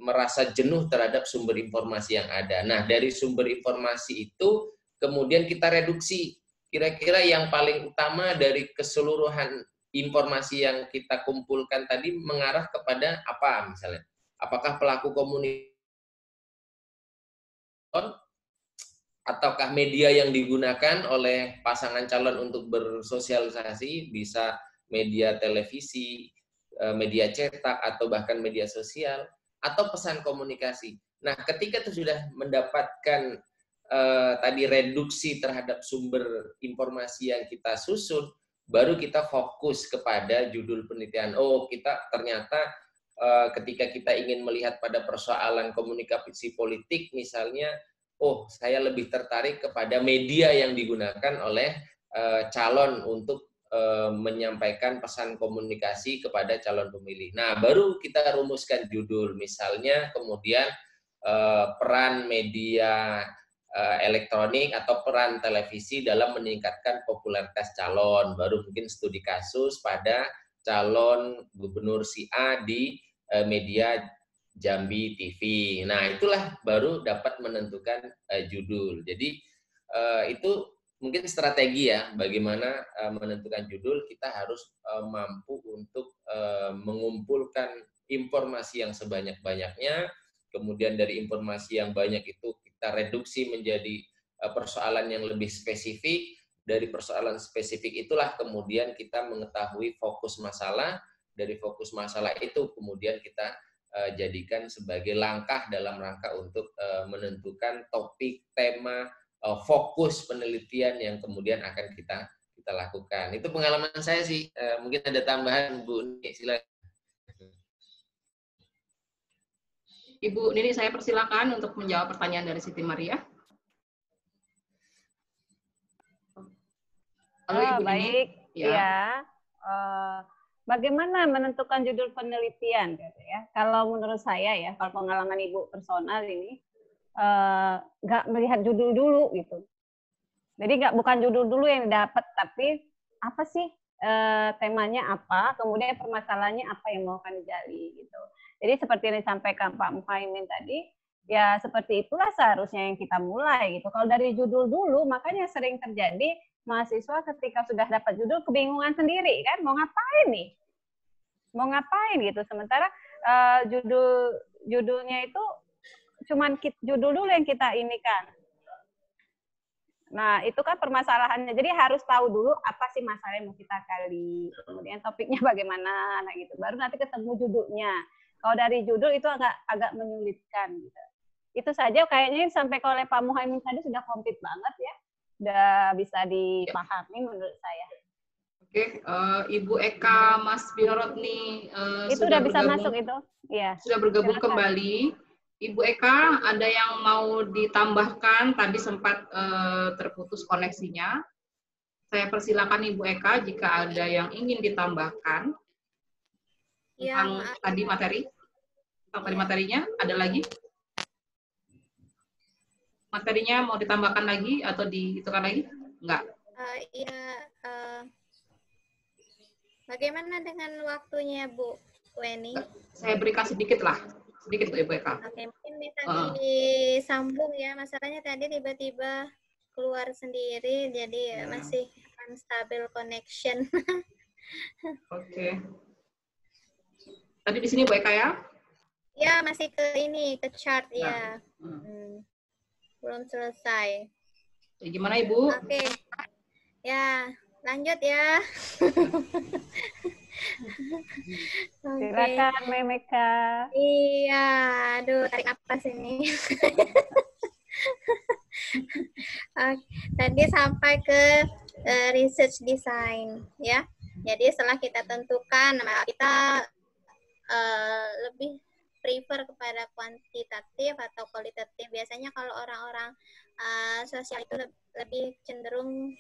merasa jenuh terhadap sumber informasi yang ada. Nah, dari sumber informasi itu kemudian kita reduksi. Kira-kira yang paling utama dari keseluruhan informasi yang kita kumpulkan tadi mengarah kepada apa misalnya? Apakah pelaku komunikasi ataukah media yang digunakan oleh pasangan calon untuk bersosialisasi, bisa media televisi, media cetak, atau bahkan media sosial, atau pesan komunikasi. Nah, ketika itu sudah mendapatkan tadi reduksi terhadap sumber informasi yang kita susun, baru kita fokus kepada judul penelitian. Oh, kita ternyata ketika kita ingin melihat pada persoalan komunikasi politik, misalnya, oh, saya lebih tertarik kepada media yang digunakan oleh calon untuk menyampaikan pesan komunikasi kepada calon pemilih. Nah, baru kita rumuskan judul, misalnya kemudian peran media elektronik atau peran televisi dalam meningkatkan popularitas calon. Baru mungkin studi kasus pada calon gubernur si A di media Jambi TV. Nah, itulah baru dapat menentukan judul. Jadi itu mungkin strategi ya, bagaimana menentukan judul. Kita harus mampu untuk mengumpulkan informasi yang sebanyak-banyaknya, kemudian dari informasi yang banyak itu kita reduksi menjadi persoalan yang lebih spesifik. Dari persoalan spesifik itulah kemudian kita mengetahui fokus masalah. Dari fokus masalah itu kemudian kita jadikan sebagai langkah dalam rangka untuk menentukan topik, tema, fokus penelitian yang kemudian akan kita lakukan. Itu pengalaman saya sih. Mungkin ada tambahan, Bu Nini, silakan. Ibu Nini, saya persilakan untuk menjawab pertanyaan dari Siti Maria. Halo, Ibu baik, Nini. Ya. Bagaimana menentukan judul penelitian? Ya, kalau menurut saya ya, kalau pengalaman Ibu personal ini, nggak melihat judul dulu gitu. Jadi bukan judul dulu yang dapat, tapi apa sih temanya apa, kemudian permasalahannya apa yang mau akan digali gitu. Jadi seperti yang disampaikan Pak Muhaimin tadi, ya seperti itulah seharusnya yang kita mulai gitu. Kalau dari judul dulu, makanya sering terjadi mahasiswa ketika sudah dapat judul kebingungan sendiri kan, mau ngapain nih? Mau ngapain gitu. Sementara judulnya itu cuman judul dulu yang kita inikan. Nah, itu kan permasalahannya. Jadi harus tahu dulu apa sih masalah yang mau kita gali. Kemudian topiknya bagaimana, nah gitu. Baru nanti ketemu judulnya. Kalau dari judul itu agak menyulitkan gitu. Itu saja kayaknya disampaikan oleh Pak Muhaimin tadi sudah komplit banget ya. Sudah bisa dipahami menurut saya. Oke, Ibu Eka, Mas Binorotni itu sudah bisa masuk itu. Iya. Sudah bergabung kembali. Ibu Eka, ada yang mau ditambahkan? Tadi sempat terputus koneksinya. Saya persilakan Ibu Eka jika ada yang ingin ditambahkan tentang tadi materi. Tentang tadi materinya, ada lagi? Materinya mau ditambahkan lagi atau dihitungkan lagi? Enggak. Bagaimana dengan waktunya, Bu? Weni. Saya berikan sedikit lah, sedikit Bu Ibu Eka. Oke, mungkin bisa disambung ya. Masalahnya tadi tiba-tiba keluar sendiri, jadi masih unstable connection. Oke. Tadi di sini Bu Eka ya? Ya, masih ke ini, ke chart ya. Belum selesai. Ya, gimana Ibu? Oke. Ya, lanjut ya. Silakan Memeka. Iya, aduh, tarik napas ini. Tadi sampai ke research design ya. Jadi setelah kita tentukan, kita lebih prefer kepada kuantitatif atau kualitatif. Biasanya kalau orang-orang sosial itu lebih cenderung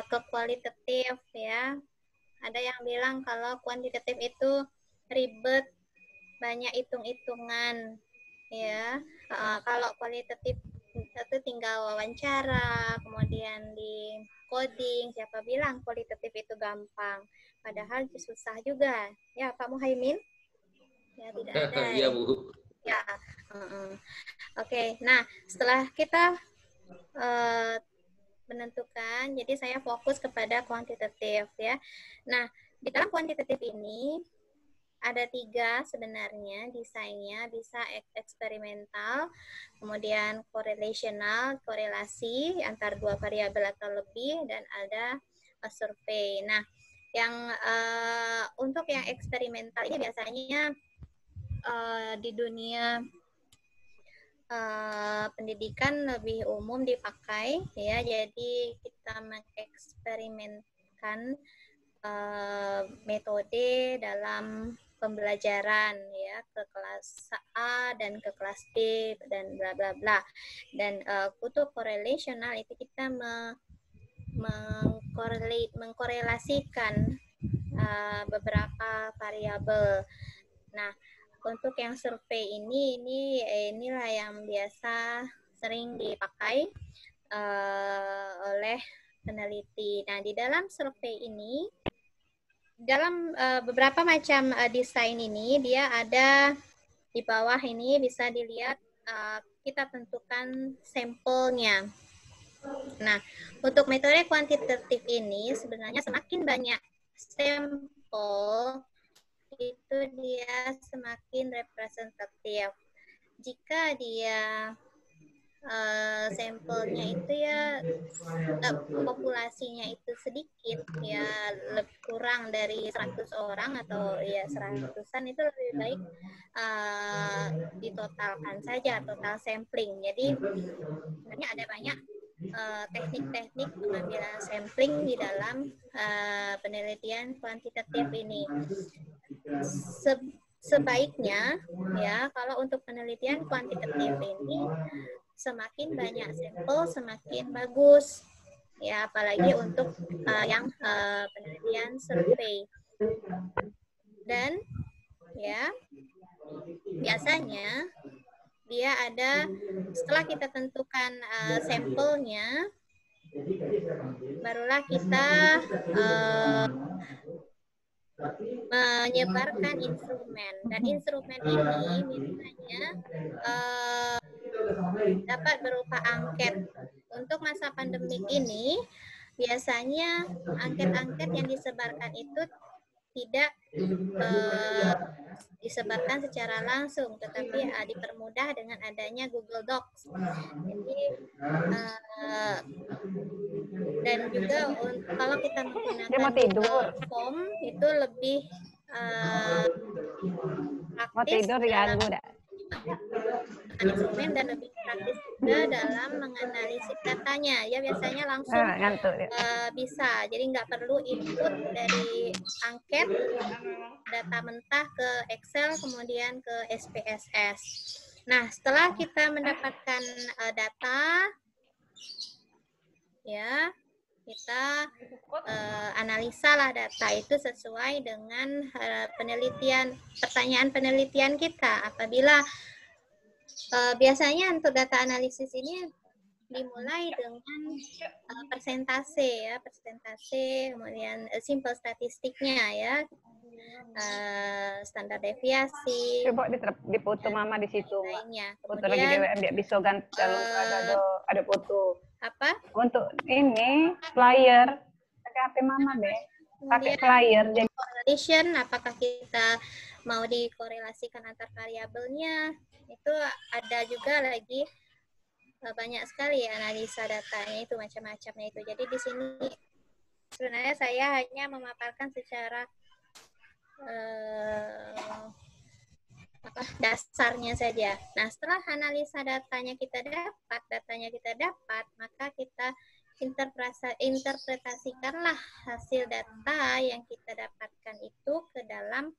ke kualitatif ya. Ada yang bilang kalau kuantitatif itu ribet, banyak hitung-hitungan ya. Kalau kualitatif itu tinggal wawancara, kemudian di coding. Siapa bilang kualitatif itu gampang? Padahal susah juga. Ya, Pak Muhaimin? Ya, tidak ada. Iya, Bu. Ya. Oke. Nah, setelah kita menentukan, jadi saya fokus kepada kuantitatif ya. Nah, di dalam kuantitatif ini ada 3 sebenarnya desainnya, bisa eksperimental, kemudian korelasional, korelasi antar 2 variabel atau lebih, dan ada survei. Nah, yang untuk yang eksperimental ini biasanya di dunia pendidikan lebih umum dipakai ya, jadi kita mengeksperimenkan metode dalam pembelajaran ya, ke kelas A dan ke kelas B dan bla bla bla. Dan untuk korelasional itu kita mengkorelasikan beberapa variabel. Nah, untuk yang survei inilah yang biasa sering dipakai oleh peneliti. Nah, di dalam survei ini, dalam beberapa macam desain ini, dia ada di bawah ini bisa dilihat kita tentukan sampelnya. Nah, untuk metode kuantitatif ini sebenarnya semakin banyak sampel itu dia semakin representatif. Jika dia sampelnya itu ya populasinya itu sedikit ya, lebih kurang dari 100 orang atau ya 100-an, itu lebih baik ditotalkan saja, total sampling. Jadi sebenarnya ada banyak teknik-teknik pengambilan sampling di dalam penelitian kuantitatif ini. Sebaiknya ya, kalau untuk penelitian kuantitatif ini semakin banyak sampel semakin bagus ya, apalagi untuk yang penelitian survei. Dan ya biasanya dia ada, setelah kita tentukan sampelnya, barulah kita menyebarkan instrumen. Dan instrumen ini biasanya dapat berupa angket. Untuk masa pandemik ini, biasanya angket-angket yang disebarkan itu tidak disebarkan secara langsung, tetapi dipermudah dengan adanya Google Docs. Jadi dan juga kalau kita menggunakan Google Form itu lebih praktis dalam instrumen dan lebih praktis juga dalam menganalisis datanya ya, biasanya langsung bisa, jadi nggak perlu input dari angket data mentah ke Excel kemudian ke SPSS. Nah, setelah kita mendapatkan data ya, kita analisalah data itu sesuai dengan penelitian, pertanyaan penelitian kita. Apabila biasanya untuk data analisis ini dimulai dengan persentase ya, persentase, kemudian simple statistiknya ya. standar deviasi. Coba dipoto mama di situ, Mbak. Lainnya. Foto lagi DWM dia bisa ganti ada foto. Apa? Untuk ini flyer pakai HP mama deh. Pakai flyer jadi correlation, apakah kita mau dikorelasikan antar variabelnya, itu ada juga lagi banyak sekali analisa datanya itu macam-macamnya itu. Jadi di sini sebenarnya saya hanya memaparkan secara dasarnya saja. Nah, setelah analisa datanya kita dapat, maka kita interpretasikanlah hasil data yang kita dapatkan itu ke dalam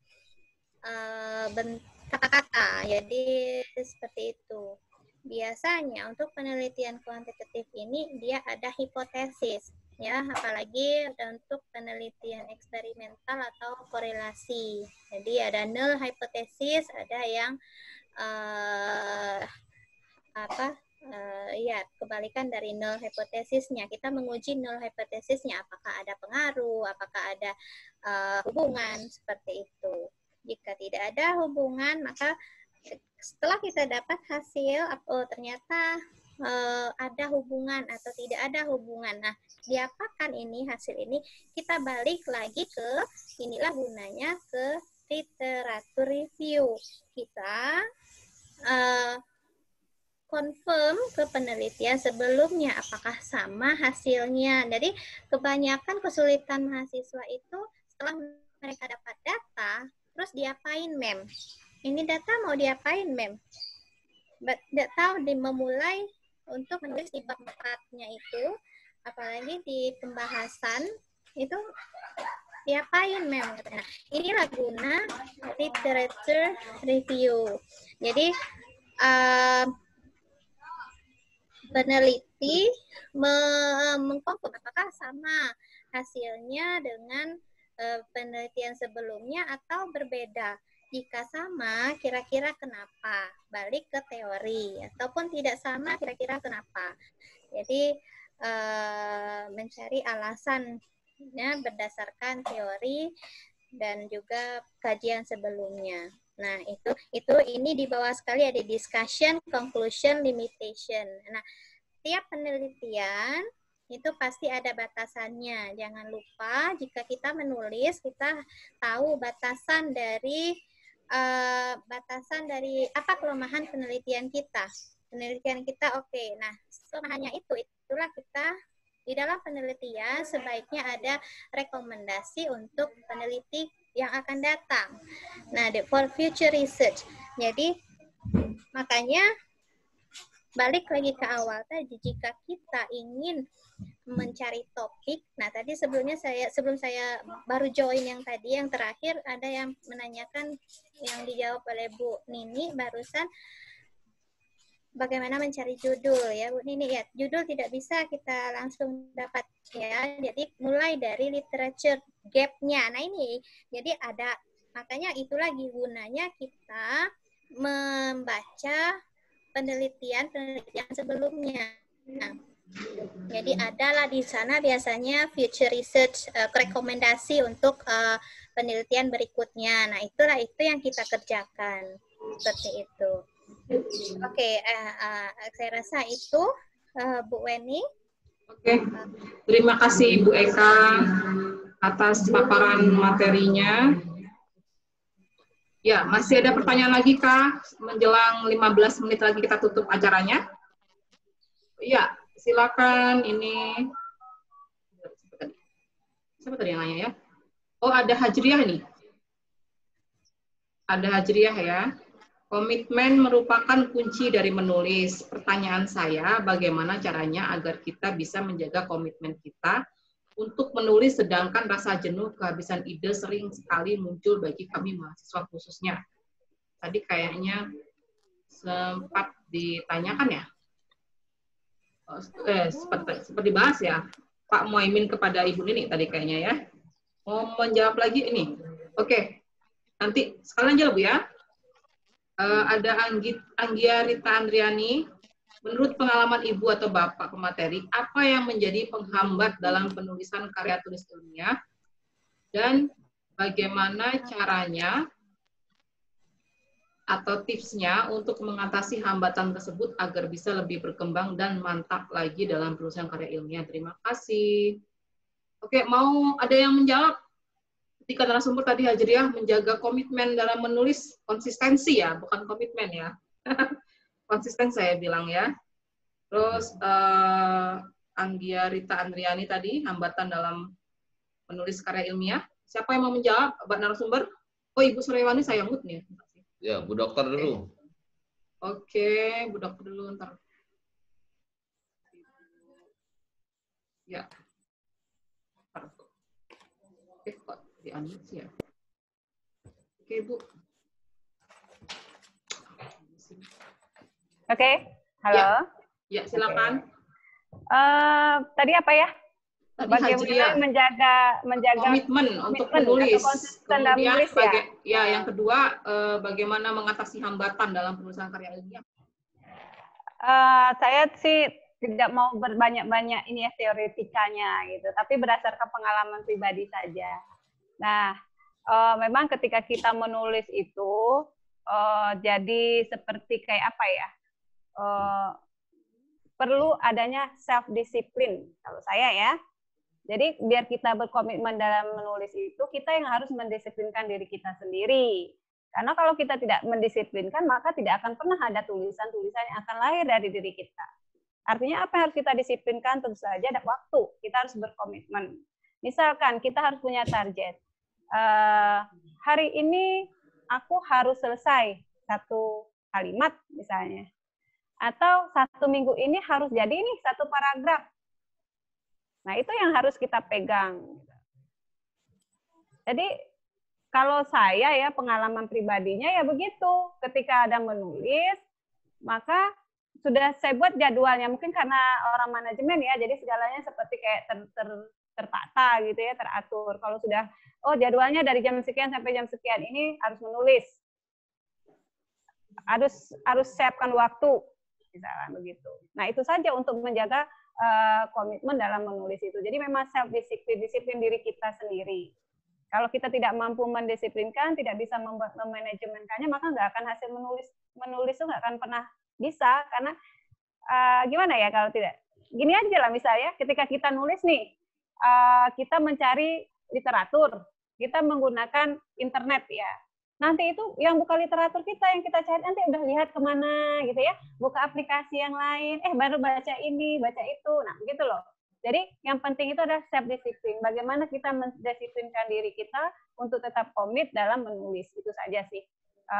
kata-kata. Jadi seperti itu. Biasanya untuk penelitian kuantitatif ini dia ada hipotesis, ya, apalagi untuk penelitian eksperimental atau korelasi. Jadi ada null hypothesis, ada yang kebalikan dari null hypothesisnya. Kita menguji null hypothesisnya, apakah ada pengaruh, apakah ada hubungan, seperti itu. Jika tidak ada hubungan, maka setelah kita dapat hasil, ternyata ada hubungan atau tidak ada hubungan. Nah, diapakan ini hasil ini? Kita balik lagi ke, inilah gunanya ke literatur review. Kita confirm ke penelitian sebelumnya apakah sama hasilnya. Jadi kebanyakan kesulitan mahasiswa itu setelah mereka dapat data, terus diapain, Mem? Ini data mau diapain, Mem? Tidak tahu memulai untuk menulis di bab 4-nya itu, apalagi di pembahasan itu diapain, Mem? Nah, inilah guna literature review. Jadi peneliti mengkonfirm apakah sama hasilnya dengan penelitian sebelumnya atau berbeda. Jika sama, kira-kira kenapa? Balik ke teori. Ataupun tidak sama, kira-kira kenapa? Jadi mencari alasannya berdasarkan teori dan juga kajian sebelumnya. Nah, ini di bawah sekali ada discussion, conclusion, limitation. Nah, tiap penelitian itu pasti ada batasannya. Jangan lupa jika kita menulis, kita tahu batasan dari apa kelemahan penelitian kita. Penelitian kita oke. Nah, kelemahannya itulah kita di dalam penelitian sebaiknya ada rekomendasi untuk peneliti yang akan datang. Nah, for future research. Jadi makanya balik lagi ke awal tadi, jika kita ingin mencari topik, nah tadi sebelum saya baru join yang tadi, yang terakhir ada yang menanyakan, yang dijawab oleh Bu Nini barusan, bagaimana mencari judul, ya Bu Nini, ya judul tidak bisa kita langsung dapat, ya, jadi mulai dari literature gap-nya. Nah ini, jadi ada, makanya itu lagi gunanya kita membaca penelitian sebelumnya. Nah, jadi adalah di sana biasanya future research rekomendasi untuk penelitian berikutnya. Nah, itu yang kita kerjakan seperti itu. Oke, saya rasa itu Bu Weni. Oke, terima kasih Ibu Eka atas paparan materinya. Ya, masih ada pertanyaan lagi, Kak? Menjelang 15 menit lagi kita tutup acaranya. Ya, silakan. Ini siapa tadi yang nanya ya? Oh, ada Hajriah nih. Ada Hajriah ya. Komitmen merupakan kunci dari menulis. Pertanyaan saya, bagaimana caranya agar kita bisa menjaga komitmen kita untuk menulis, sedangkan rasa jenuh, kehabisan ide sering sekali muncul bagi kami mahasiswa khususnya. Tadi kayaknya sempat ditanyakan ya, seperti dibahas ya, Pak Muhaimin kepada Ibu Nini tadi kayaknya ya. Mau menjawab lagi ini? Oke, nanti sekalian jawab ya. Ada Anggia Rita Andriani. Menurut pengalaman Ibu atau Bapak pemateri, apa yang menjadi penghambat dalam penulisan karya tulis ilmiah? Dan bagaimana caranya atau tipsnya untuk mengatasi hambatan tersebut agar bisa lebih berkembang dan mantap lagi dalam penulisan karya ilmiah. Terima kasih. Oke, mau ada yang menjawab? Ketika narasumber tadi Hajriah menjaga komitmen dalam menulis, konsistensi ya, bukan komitmen ya. Konsisten saya bilang ya. Terus Anggia Rita Andriani tadi, hambatan dalam menulis karya ilmiah. Siapa yang mau menjawab, Mbak narasumber? Oh, Ibu Suryawani saya mute nih. Ya, Bu Dokter dulu. Oke, Bu Dokter dulu ntar. Ya. Kok di-unmute sih ya? Oke, Bu. Oke, halo. Ya, silakan. Tadi apa ya? Tadi Bagaimana menjaga komitmen untuk menulis. Kemudian ya. Yang kedua, bagaimana mengatasi hambatan dalam penulisan karya ilmiah? Saya sih tidak mau berbanyak-banyak ini ya teoretikanya gitu, tapi berdasarkan pengalaman pribadi saja. Nah, memang ketika kita menulis itu jadi seperti kayak apa ya? Perlu adanya self disiplin kalau saya ya. Jadi biar kita berkomitmen dalam menulis itu, kita yang harus mendisiplinkan diri kita sendiri. Karena kalau kita tidak mendisiplinkan, maka tidak akan pernah ada tulisan-tulisan yang akan lahir dari diri kita. Artinya apa yang harus kita disiplinkan? Tentu saja ada waktu. Kita harus berkomitmen. Misalkan kita harus punya target. Hari ini aku harus selesai 1 kalimat misalnya. Atau 1 minggu ini harus jadi ini 1 paragraf. Nah, itu yang harus kita pegang. Jadi, kalau saya ya, pengalaman pribadinya ya begitu. Ketika ada menulis, maka sudah saya buat jadwalnya. Mungkin karena orang manajemen ya, jadi segalanya seperti kayak tertata gitu ya, teratur. Kalau sudah, jadwalnya dari jam sekian sampai jam sekian ini harus menulis. Harus siapkan waktu, misalnya begitu. Nah, itu saja untuk menjaga komitmen dalam menulis itu. Jadi memang disiplin diri kita sendiri. Kalau kita tidak mampu mendisiplinkan, tidak bisa memanajemenkannya, maka nggak akan hasil menulis itu nggak akan pernah bisa. Karena gimana ya kalau tidak? Gini aja lah misalnya, ketika kita nulis nih, kita mencari literatur, kita menggunakan internet ya. Nanti itu yang buka literatur kita, yang kita cari nanti udah lihat kemana gitu ya, buka aplikasi yang lain, baru baca ini, baca itu, nah begitu loh. Jadi yang penting itu adalah self disiplin. Bagaimana kita mendisiplinkan diri kita untuk tetap komit dalam menulis, itu saja sih.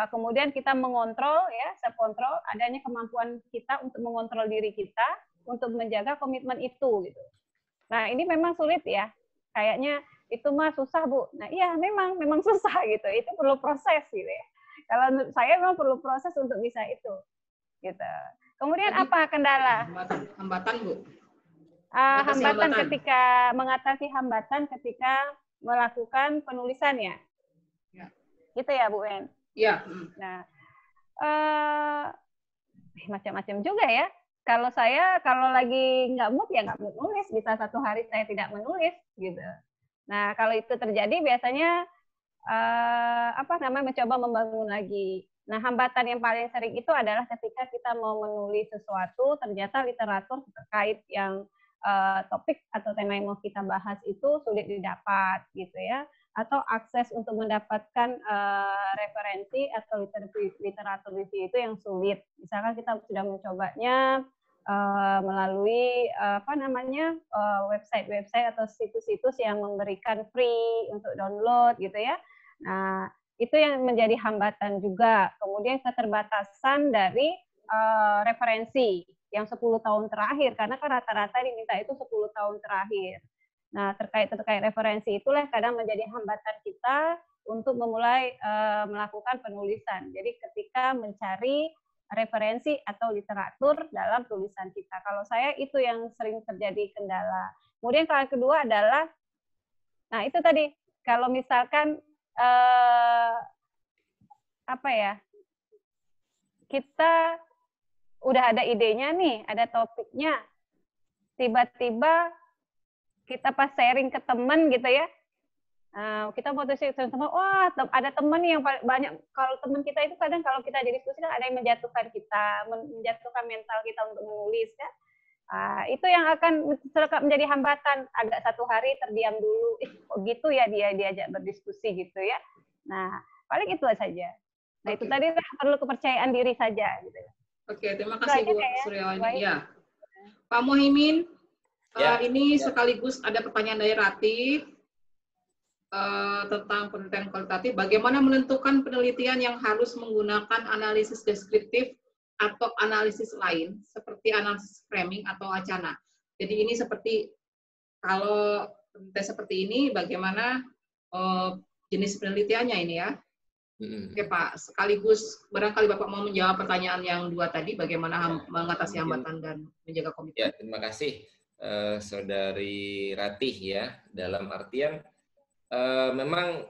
Kemudian kita mengontrol ya, self control, adanya kemampuan kita untuk mengontrol diri kita untuk menjaga komitmen itu gitu. Nah ini memang sulit ya, kayaknya itu mah susah Bu. Nah iya memang susah gitu. Itu perlu proses gitu ya. Kalau saya memang perlu proses untuk bisa itu. Gitu. Kemudian jadi, apa kendala? Hambatan Bu. Hambatan ketika mengatasi hambatan ketika melakukan penulisan ya. Ya. Gitu ya Bu En. Iya. Nah macam-macam juga ya. Kalau saya kalau lagi nggak mood ya nggak mood nulis. Bisa 1 hari saya tidak menulis gitu. Nah, kalau itu terjadi biasanya mencoba membangun lagi. Nah, hambatan yang paling sering itu adalah ketika kita mau menulis sesuatu, ternyata literatur terkait yang topik atau tema yang mau kita bahas itu sulit didapat gitu ya. Atau akses untuk mendapatkan referensi atau literatur review itu yang sulit. Misalkan kita sudah mencobanya melalui website atau situs-situs yang memberikan free untuk download gitu ya. Nah, itu yang menjadi hambatan juga. Kemudian keterbatasan dari referensi yang 10 tahun terakhir, karena kan rata-rata diminta itu 10 tahun terakhir. Nah, terkait referensi itulah kadang menjadi hambatan kita untuk memulai melakukan penulisan. Jadi ketika mencari referensi atau literatur dalam tulisan kita. Kalau saya itu yang sering terjadi kendala. Kemudian kalau yang kedua adalah, nah itu tadi, kalau misalkan kita udah ada idenya nih, ada topiknya, tiba-tiba kita pas sharing ke teman gitu ya, Kita motivasi teman-teman, wah ada teman yang banyak, kalau teman kita itu kadang kalau kita diskusi kan ada yang menjatuhkan kita, menjatuhkan mental kita untuk menulis kan. Itu yang akan menjadi hambatan, agak satu hari terdiam dulu, kok gitu ya dia diajak berdiskusi gitu ya. Nah, paling itu saja. Nah, itu tadi perlu kepercayaan diri saja gitu. Oke, terima kasih Bu Suryawati. Ya. Pak Muhaimin, ini sekaligus ada pertanyaan dari Rati tentang penelitian kualitatif. Bagaimana menentukan penelitian yang harus menggunakan analisis deskriptif atau analisis lain, seperti analisis framing atau wacana. Jadi ini seperti, kalau penelitian seperti ini, bagaimana jenis penelitiannya ini ya. Oke Pak, sekaligus barangkali Bapak mau menjawab pertanyaan yang dua tadi, bagaimana mengatasi hambatan dan menjaga komitmen. Ya, terima kasih Saudari Ratih ya. Dalam artian memang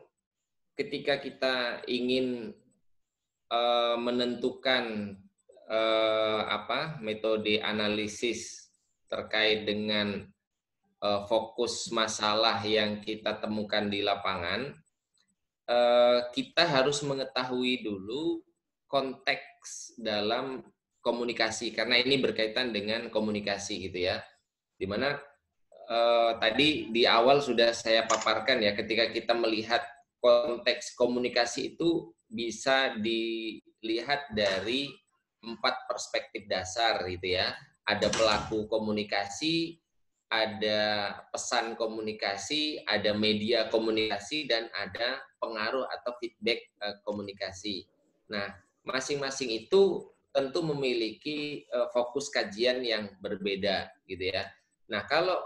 ketika kita ingin menentukan metode analisis terkait dengan fokus masalah yang kita temukan di lapangan, kita harus mengetahui dulu konteks dalam komunikasi, karena ini berkaitan dengan komunikasi gitu ya, dimana tadi di awal sudah saya paparkan ya, ketika kita melihat konteks komunikasi itu bisa dilihat dari 4 perspektif dasar gitu ya. Ada pelaku komunikasi, ada pesan komunikasi, ada media komunikasi, dan ada pengaruh atau feedback komunikasi. Nah, masing-masing itu tentu memiliki fokus kajian yang berbeda gitu ya. Nah, kalau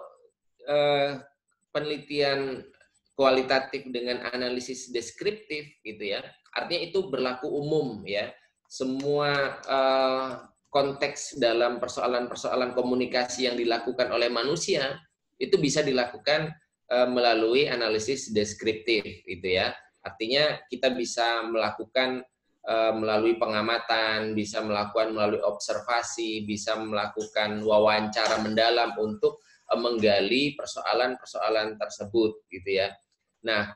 penelitian kualitatif dengan analisis deskriptif gitu ya, artinya itu berlaku umum ya. Semua konteks dalam persoalan-persoalan komunikasi yang dilakukan oleh manusia itu bisa dilakukan melalui analisis deskriptif gitu ya. Artinya kita bisa melakukan melalui pengamatan, bisa melakukan melalui observasi, bisa melakukan wawancara mendalam untuk menggali persoalan-persoalan tersebut gitu ya. Nah,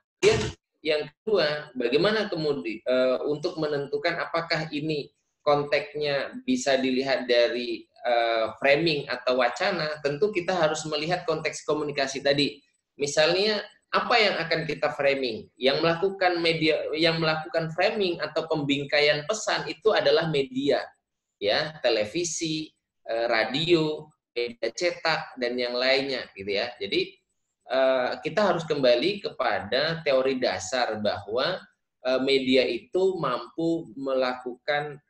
yang kedua, bagaimana kemudian untuk menentukan apakah ini konteksnya bisa dilihat dari framing atau wacana, tentu kita harus melihat konteks komunikasi tadi. Misalnya apa yang akan kita framing? Yang melakukan framing atau pembingkaian pesan itu adalah media, ya, televisi, radio, media cetak dan yang lainnya, gitu ya. Jadi kita harus kembali kepada teori dasar bahwa media itu mampu melakukan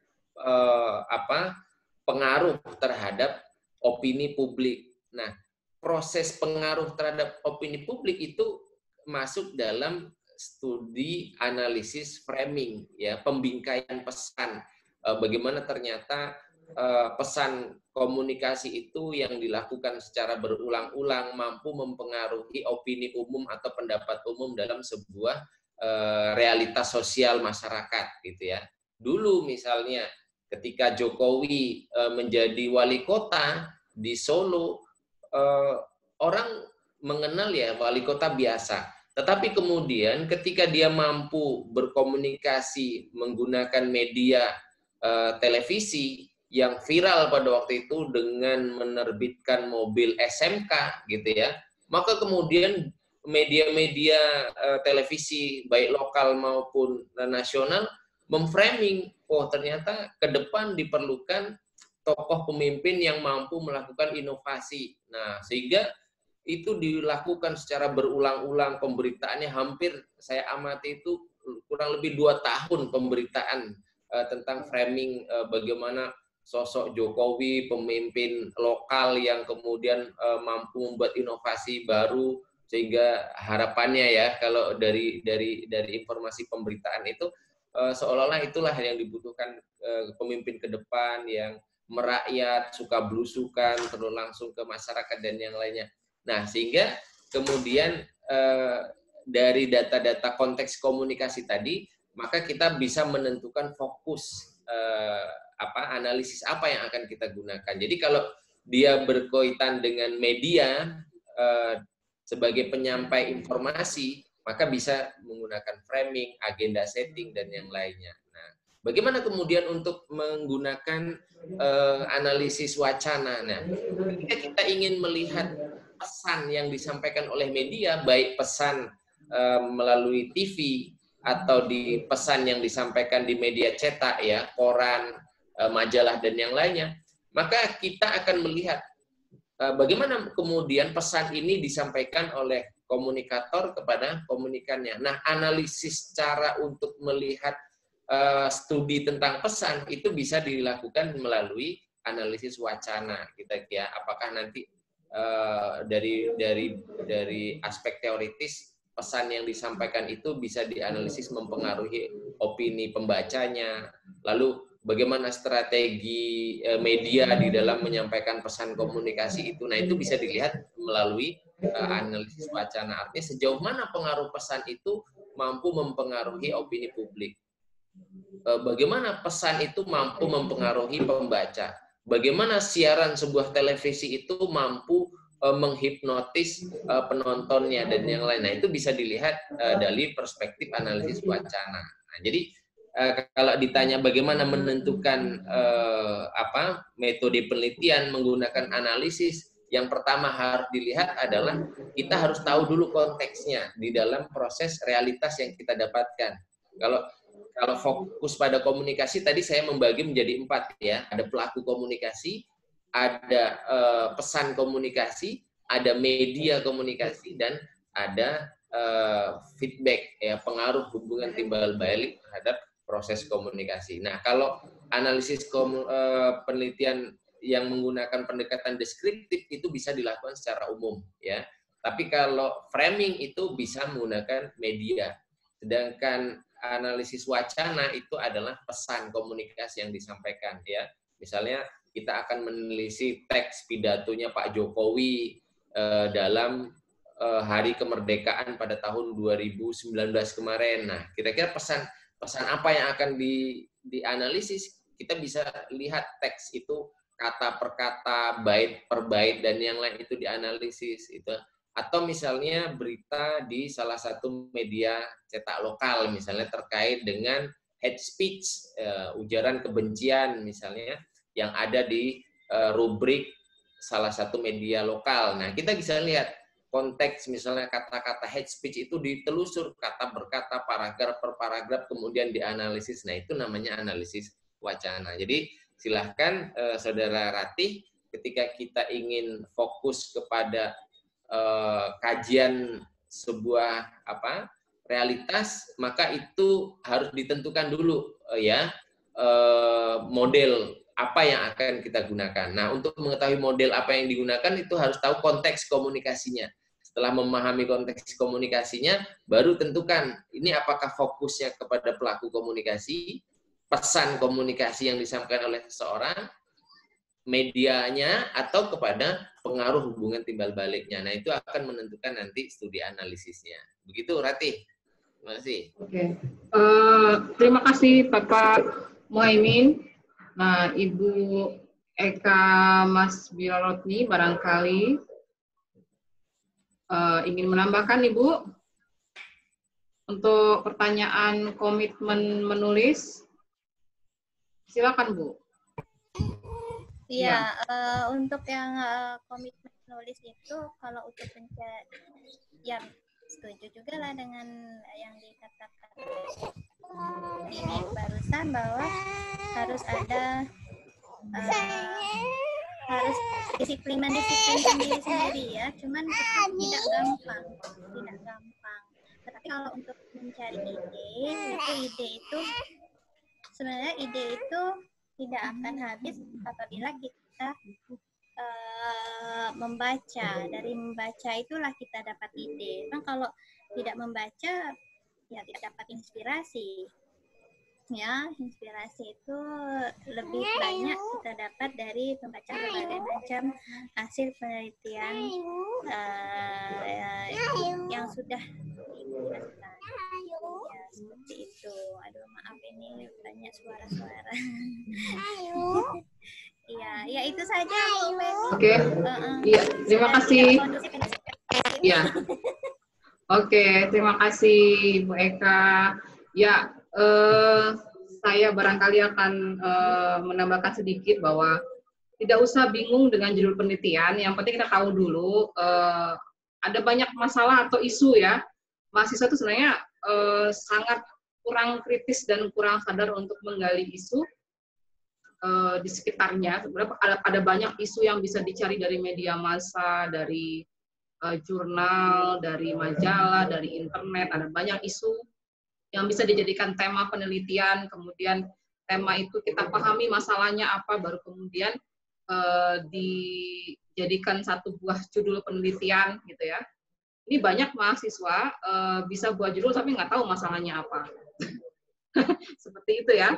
pengaruh terhadap opini publik. Nah, proses pengaruh terhadap opini publik itu masuk dalam studi analisis framing, ya, pembingkaian pesan. Bagaimana ternyata pesan komunikasi itu yang dilakukan secara berulang-ulang mampu mempengaruhi opini umum atau pendapat umum dalam sebuah realitas sosial masyarakat, gitu ya. Dulu misalnya ketika Jokowi menjadi wali kota di Solo, orang mengenal ya wali kota biasa. Tetapi kemudian ketika dia mampu berkomunikasi menggunakan media televisi yang viral pada waktu itu dengan menerbitkan mobil SMK gitu ya, maka kemudian media-media televisi baik lokal maupun nasional memframing, oh ternyata ke depan diperlukan tokoh pemimpin yang mampu melakukan inovasi. Nah, sehingga itu dilakukan secara berulang-ulang, pemberitaannya hampir saya amati itu kurang lebih 2 tahun pemberitaan tentang framing bagaimana sosok Jokowi, pemimpin lokal yang kemudian mampu membuat inovasi baru, sehingga harapannya ya kalau dari informasi pemberitaan itu seolah-olah itulah yang dibutuhkan pemimpin ke depan yang merakyat, suka belusukan, terus langsung ke masyarakat dan yang lainnya. Nah, sehingga kemudian dari data-data konteks komunikasi tadi, maka kita bisa menentukan fokus analisis apa yang akan kita gunakan. Jadi kalau dia berkaitan dengan media sebagai penyampai informasi, maka bisa menggunakan framing, agenda setting, dan yang lainnya. Nah, bagaimana kemudian untuk menggunakan analisis wacana? Nah, ketika kita ingin melihat pesan yang disampaikan oleh media, baik pesan melalui TV atau di pesan yang disampaikan di media cetak, ya, koran, majalah, dan yang lainnya, maka kita akan melihat bagaimana kemudian pesan ini disampaikan oleh komunikator kepada komunikannya. Nah, analisis cara untuk melihat studi tentang pesan itu bisa dilakukan melalui analisis wacana. Kita ya, apakah nanti dari aspek teoritis pesan yang disampaikan itu bisa dianalisis mempengaruhi opini pembacanya, lalu bagaimana strategi media di dalam menyampaikan pesan komunikasi itu. Nah, itu bisa dilihat melalui analisis wacana. Artinya sejauh mana pengaruh pesan itu mampu mempengaruhi opini publik. Bagaimana pesan itu mampu mempengaruhi pembaca. Bagaimana siaran sebuah televisi itu mampu menghipnotis penontonnya dan yang lain. Nah, itu bisa dilihat dari perspektif analisis wacana. Nah, jadi kalau ditanya bagaimana menentukan metode penelitian menggunakan analisis, yang pertama harus dilihat adalah kita harus tahu dulu konteksnya di dalam proses realitas yang kita dapatkan. Kalau fokus pada komunikasi, tadi saya membagi menjadi 4 ya. Ada pelaku komunikasi, ada pesan komunikasi, ada media komunikasi, dan ada feedback, ya, pengaruh hubungan timbal balik terhadap proses komunikasi. Nah, kalau analisis penelitian yang menggunakan pendekatan deskriptif itu bisa dilakukan secara umum, ya. Tapi kalau framing itu bisa menggunakan media. Sedangkan analisis wacana itu adalah pesan komunikasi yang disampaikan, ya. Misalnya kita akan menelisik teks pidatonya Pak Jokowi dalam hari kemerdekaan pada tahun 2019 kemarin. Nah, kira-kira pesan apa yang akan dianalisis? Kita bisa lihat teks itu kata per kata, bait per bait, dan yang lain itu dianalisis itu. Atau misalnya berita di salah satu media cetak lokal, misalnya terkait dengan hate speech, ujaran kebencian misalnya, yang ada di rubrik salah satu media lokal. Nah, kita bisa lihat konteks, misalnya kata-kata hate speech itu ditelusur kata per kata, paragraf per paragraf, kemudian dianalisis. Nah, itu namanya analisis wacana. Jadi silahkan Saudara Ratih, ketika kita ingin fokus kepada kajian sebuah realitas, maka itu harus ditentukan dulu ya model apa yang akan kita gunakan. Nah, untuk mengetahui model apa yang digunakan itu harus tahu konteks komunikasinya. Setelah memahami konteks komunikasinya, baru tentukan ini apakah fokusnya kepada pelaku komunikasi, pesan komunikasi yang disampaikan oleh seseorang, medianya, atau kepada pengaruh hubungan timbal baliknya. Nah, itu akan menentukan nanti studi analisisnya. Begitu, Ratih. Terima kasih. Oke. Terima kasih, Bapak Muhaimin. Nah, Ibu Eka Mas Birarotni barangkali ingin menambahkan, Ibu, untuk pertanyaan komitmen menulis. Silakan, Bu. Iya, untuk yang komitmen menulis itu, kalau untuk yang setuju juga lah dengan yang dikatakan ini barusan, bahwa harus ada harus disiplin diri sendiri ya. Cuman tidak gampang. Tetapi kalau untuk mencari ide itu sebenarnya ide itu tidak akan habis apabila kita membaca. Dari membaca itulah kita dapat ide. Kan kalau tidak membaca, ya tidak dapat inspirasi. Ya, inspirasi itu lebih banyak kita dapat dari membaca berbagai macam hasil penelitian yang sudah dipublikasikan. Ya, seperti itu. Aduh, maaf ini banyak suara-suara. Iya, ya itu saja. Oke. Iya, terima kasih. Iya. Oke, terima kasih Bu Eka. Ya, saya barangkali akan menambahkan sedikit bahwa tidak usah bingung dengan judul penelitian. Yang penting kita tahu dulu ada banyak masalah atau isu ya. Mahasiswa itu sebenarnya sangat kurang kritis dan kurang sadar untuk menggali isu di sekitarnya. Sebenarnya ada banyak isu yang bisa dicari dari media massa, dari jurnal, dari majalah, dari internet, ada banyak isu yang bisa dijadikan tema penelitian, kemudian tema itu kita pahami masalahnya apa, baru kemudian dijadikan satu buah judul penelitian gitu ya. Ini banyak mahasiswa bisa buat judul tapi nggak tahu masalahnya apa. Seperti itu ya.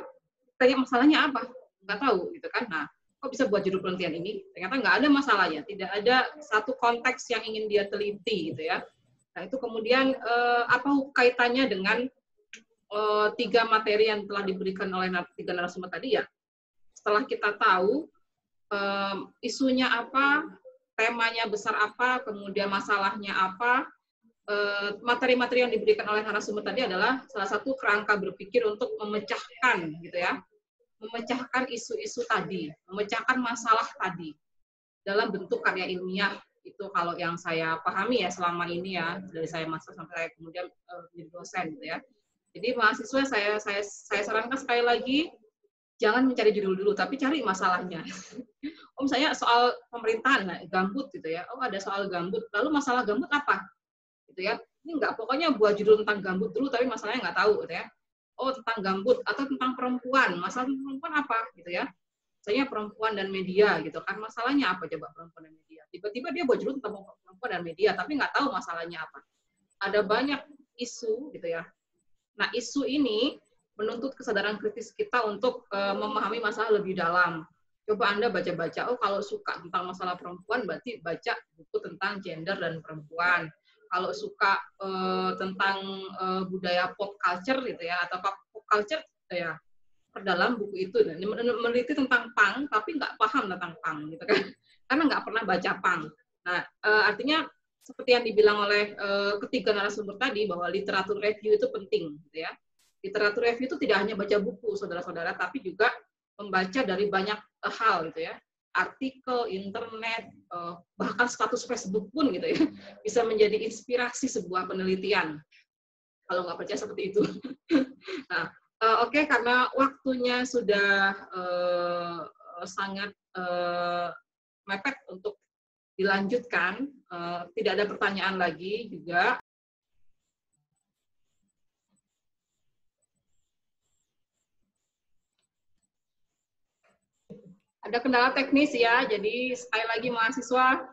Tanya masalahnya apa? Nggak tahu gitu kan. Nah, kok bisa buat judul penelitian ini? Ternyata nggak ada masalahnya, tidak ada satu konteks yang ingin dia teliti gitu ya. Nah itu kemudian apa kaitannya dengan tiga materi yang telah diberikan oleh tiga narasumber tadi ya. Setelah kita tahu isunya apa, temanya besar apa, kemudian masalahnya apa, materi-materi yang diberikan oleh narasumber tadi adalah salah satu kerangka berpikir untuk memecahkan gitu ya. Memecahkan isu-isu tadi, memecahkan masalah tadi dalam bentuk karya ilmiah. Itu kalau yang saya pahami ya selama ini ya, dari saya master sampai saya kemudian menjadi dosen gitu ya. Jadi mahasiswa saya sarankan sekali lagi, jangan mencari judul dulu, tapi cari masalahnya. Oh misalnya soal pemerintahan, nah, gambut gitu ya, oh ada soal gambut, lalu masalah gambut apa? Gitu ya. Ini enggak, pokoknya buat judul tentang gambut dulu, tapi masalahnya nggak tahu gitu ya. Oh tentang gambut atau tentang perempuan, masalah tentang perempuan apa gitu ya, misalnya perempuan dan media gitu kan, masalahnya apa coba perempuan dan media, tiba-tiba dia buat judul tentang perempuan dan media tapi nggak tahu masalahnya apa. Ada banyak isu gitu ya. Nah isu ini menuntut kesadaran kritis kita untuk memahami masalah lebih dalam. Coba Anda baca-baca, oh kalau suka tentang masalah perempuan berarti baca buku tentang gender dan perempuan. Kalau suka tentang budaya pop culture gitu ya, atau pop culture ya, perdalam buku itu. Meneliti tentang punk, tapi nggak paham tentang punk gitu kan, karena nggak pernah baca punk. Nah, artinya seperti yang dibilang oleh ketiga narasumber tadi, bahwa literatur review itu penting gitu ya. Literatur review itu tidak hanya baca buku, saudara-saudara, tapi juga membaca dari banyak hal gitu ya. Artikel, internet, bahkan status Facebook pun gitu ya, bisa menjadi inspirasi sebuah penelitian. Kalau nggak percaya seperti itu. Nah, oke, karena waktunya sudah sangat mepet untuk dilanjutkan, tidak ada pertanyaan lagi juga. Ada kendala teknis ya, jadi sekali lagi mahasiswa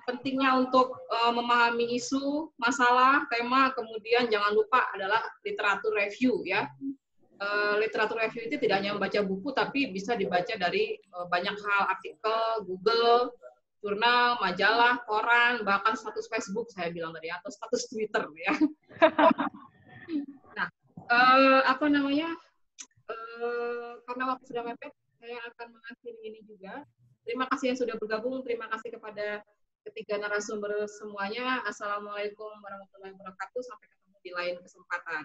pentingnya untuk memahami isu, masalah, tema, kemudian jangan lupa adalah literatur review ya. Literatur review itu tidak hanya membaca buku, tapi bisa dibaca dari banyak hal, artikel, Google, jurnal, majalah, koran, bahkan status Facebook saya bilang tadi, atau status Twitter ya. Nah, apa namanya? Karena waktu sudah mepet, saya akan mengakhiri ini juga. Terima kasih yang sudah bergabung. Terima kasih kepada ketiga narasumber semuanya. Assalamualaikum warahmatullahi wabarakatuh. Sampai ketemu di lain kesempatan.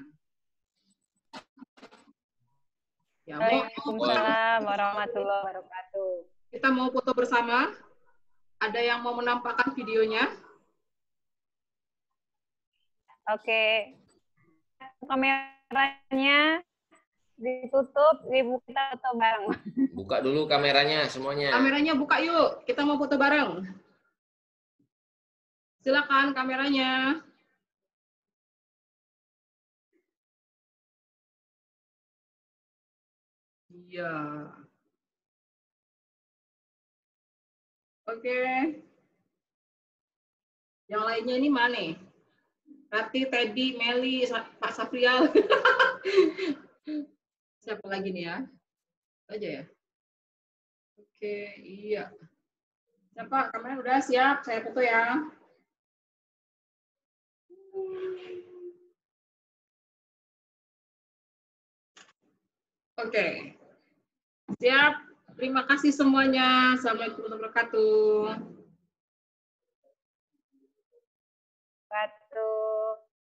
Ya, Waalaikumsalam warahmatullahi wabarakatuh. Kita mau foto bersama. Ada yang mau menampakkan videonya? Oke. Kameranya ditutup, Ibu, kita foto bareng. Buka dulu kameranya semuanya. Kameranya buka yuk, kita mau foto bareng. Silakan kameranya. Iya. Oke. Yang lainnya ini mana? Rati, Teddy, Meli, Pak Safrial. Siapa lagi nih ya? Aja ya. Oke, iya. Siapa? Kamera udah siap, saya foto ya. Oke. Siap. Terima kasih semuanya. Assalamualaikum warahmatullahi wabarakatuh.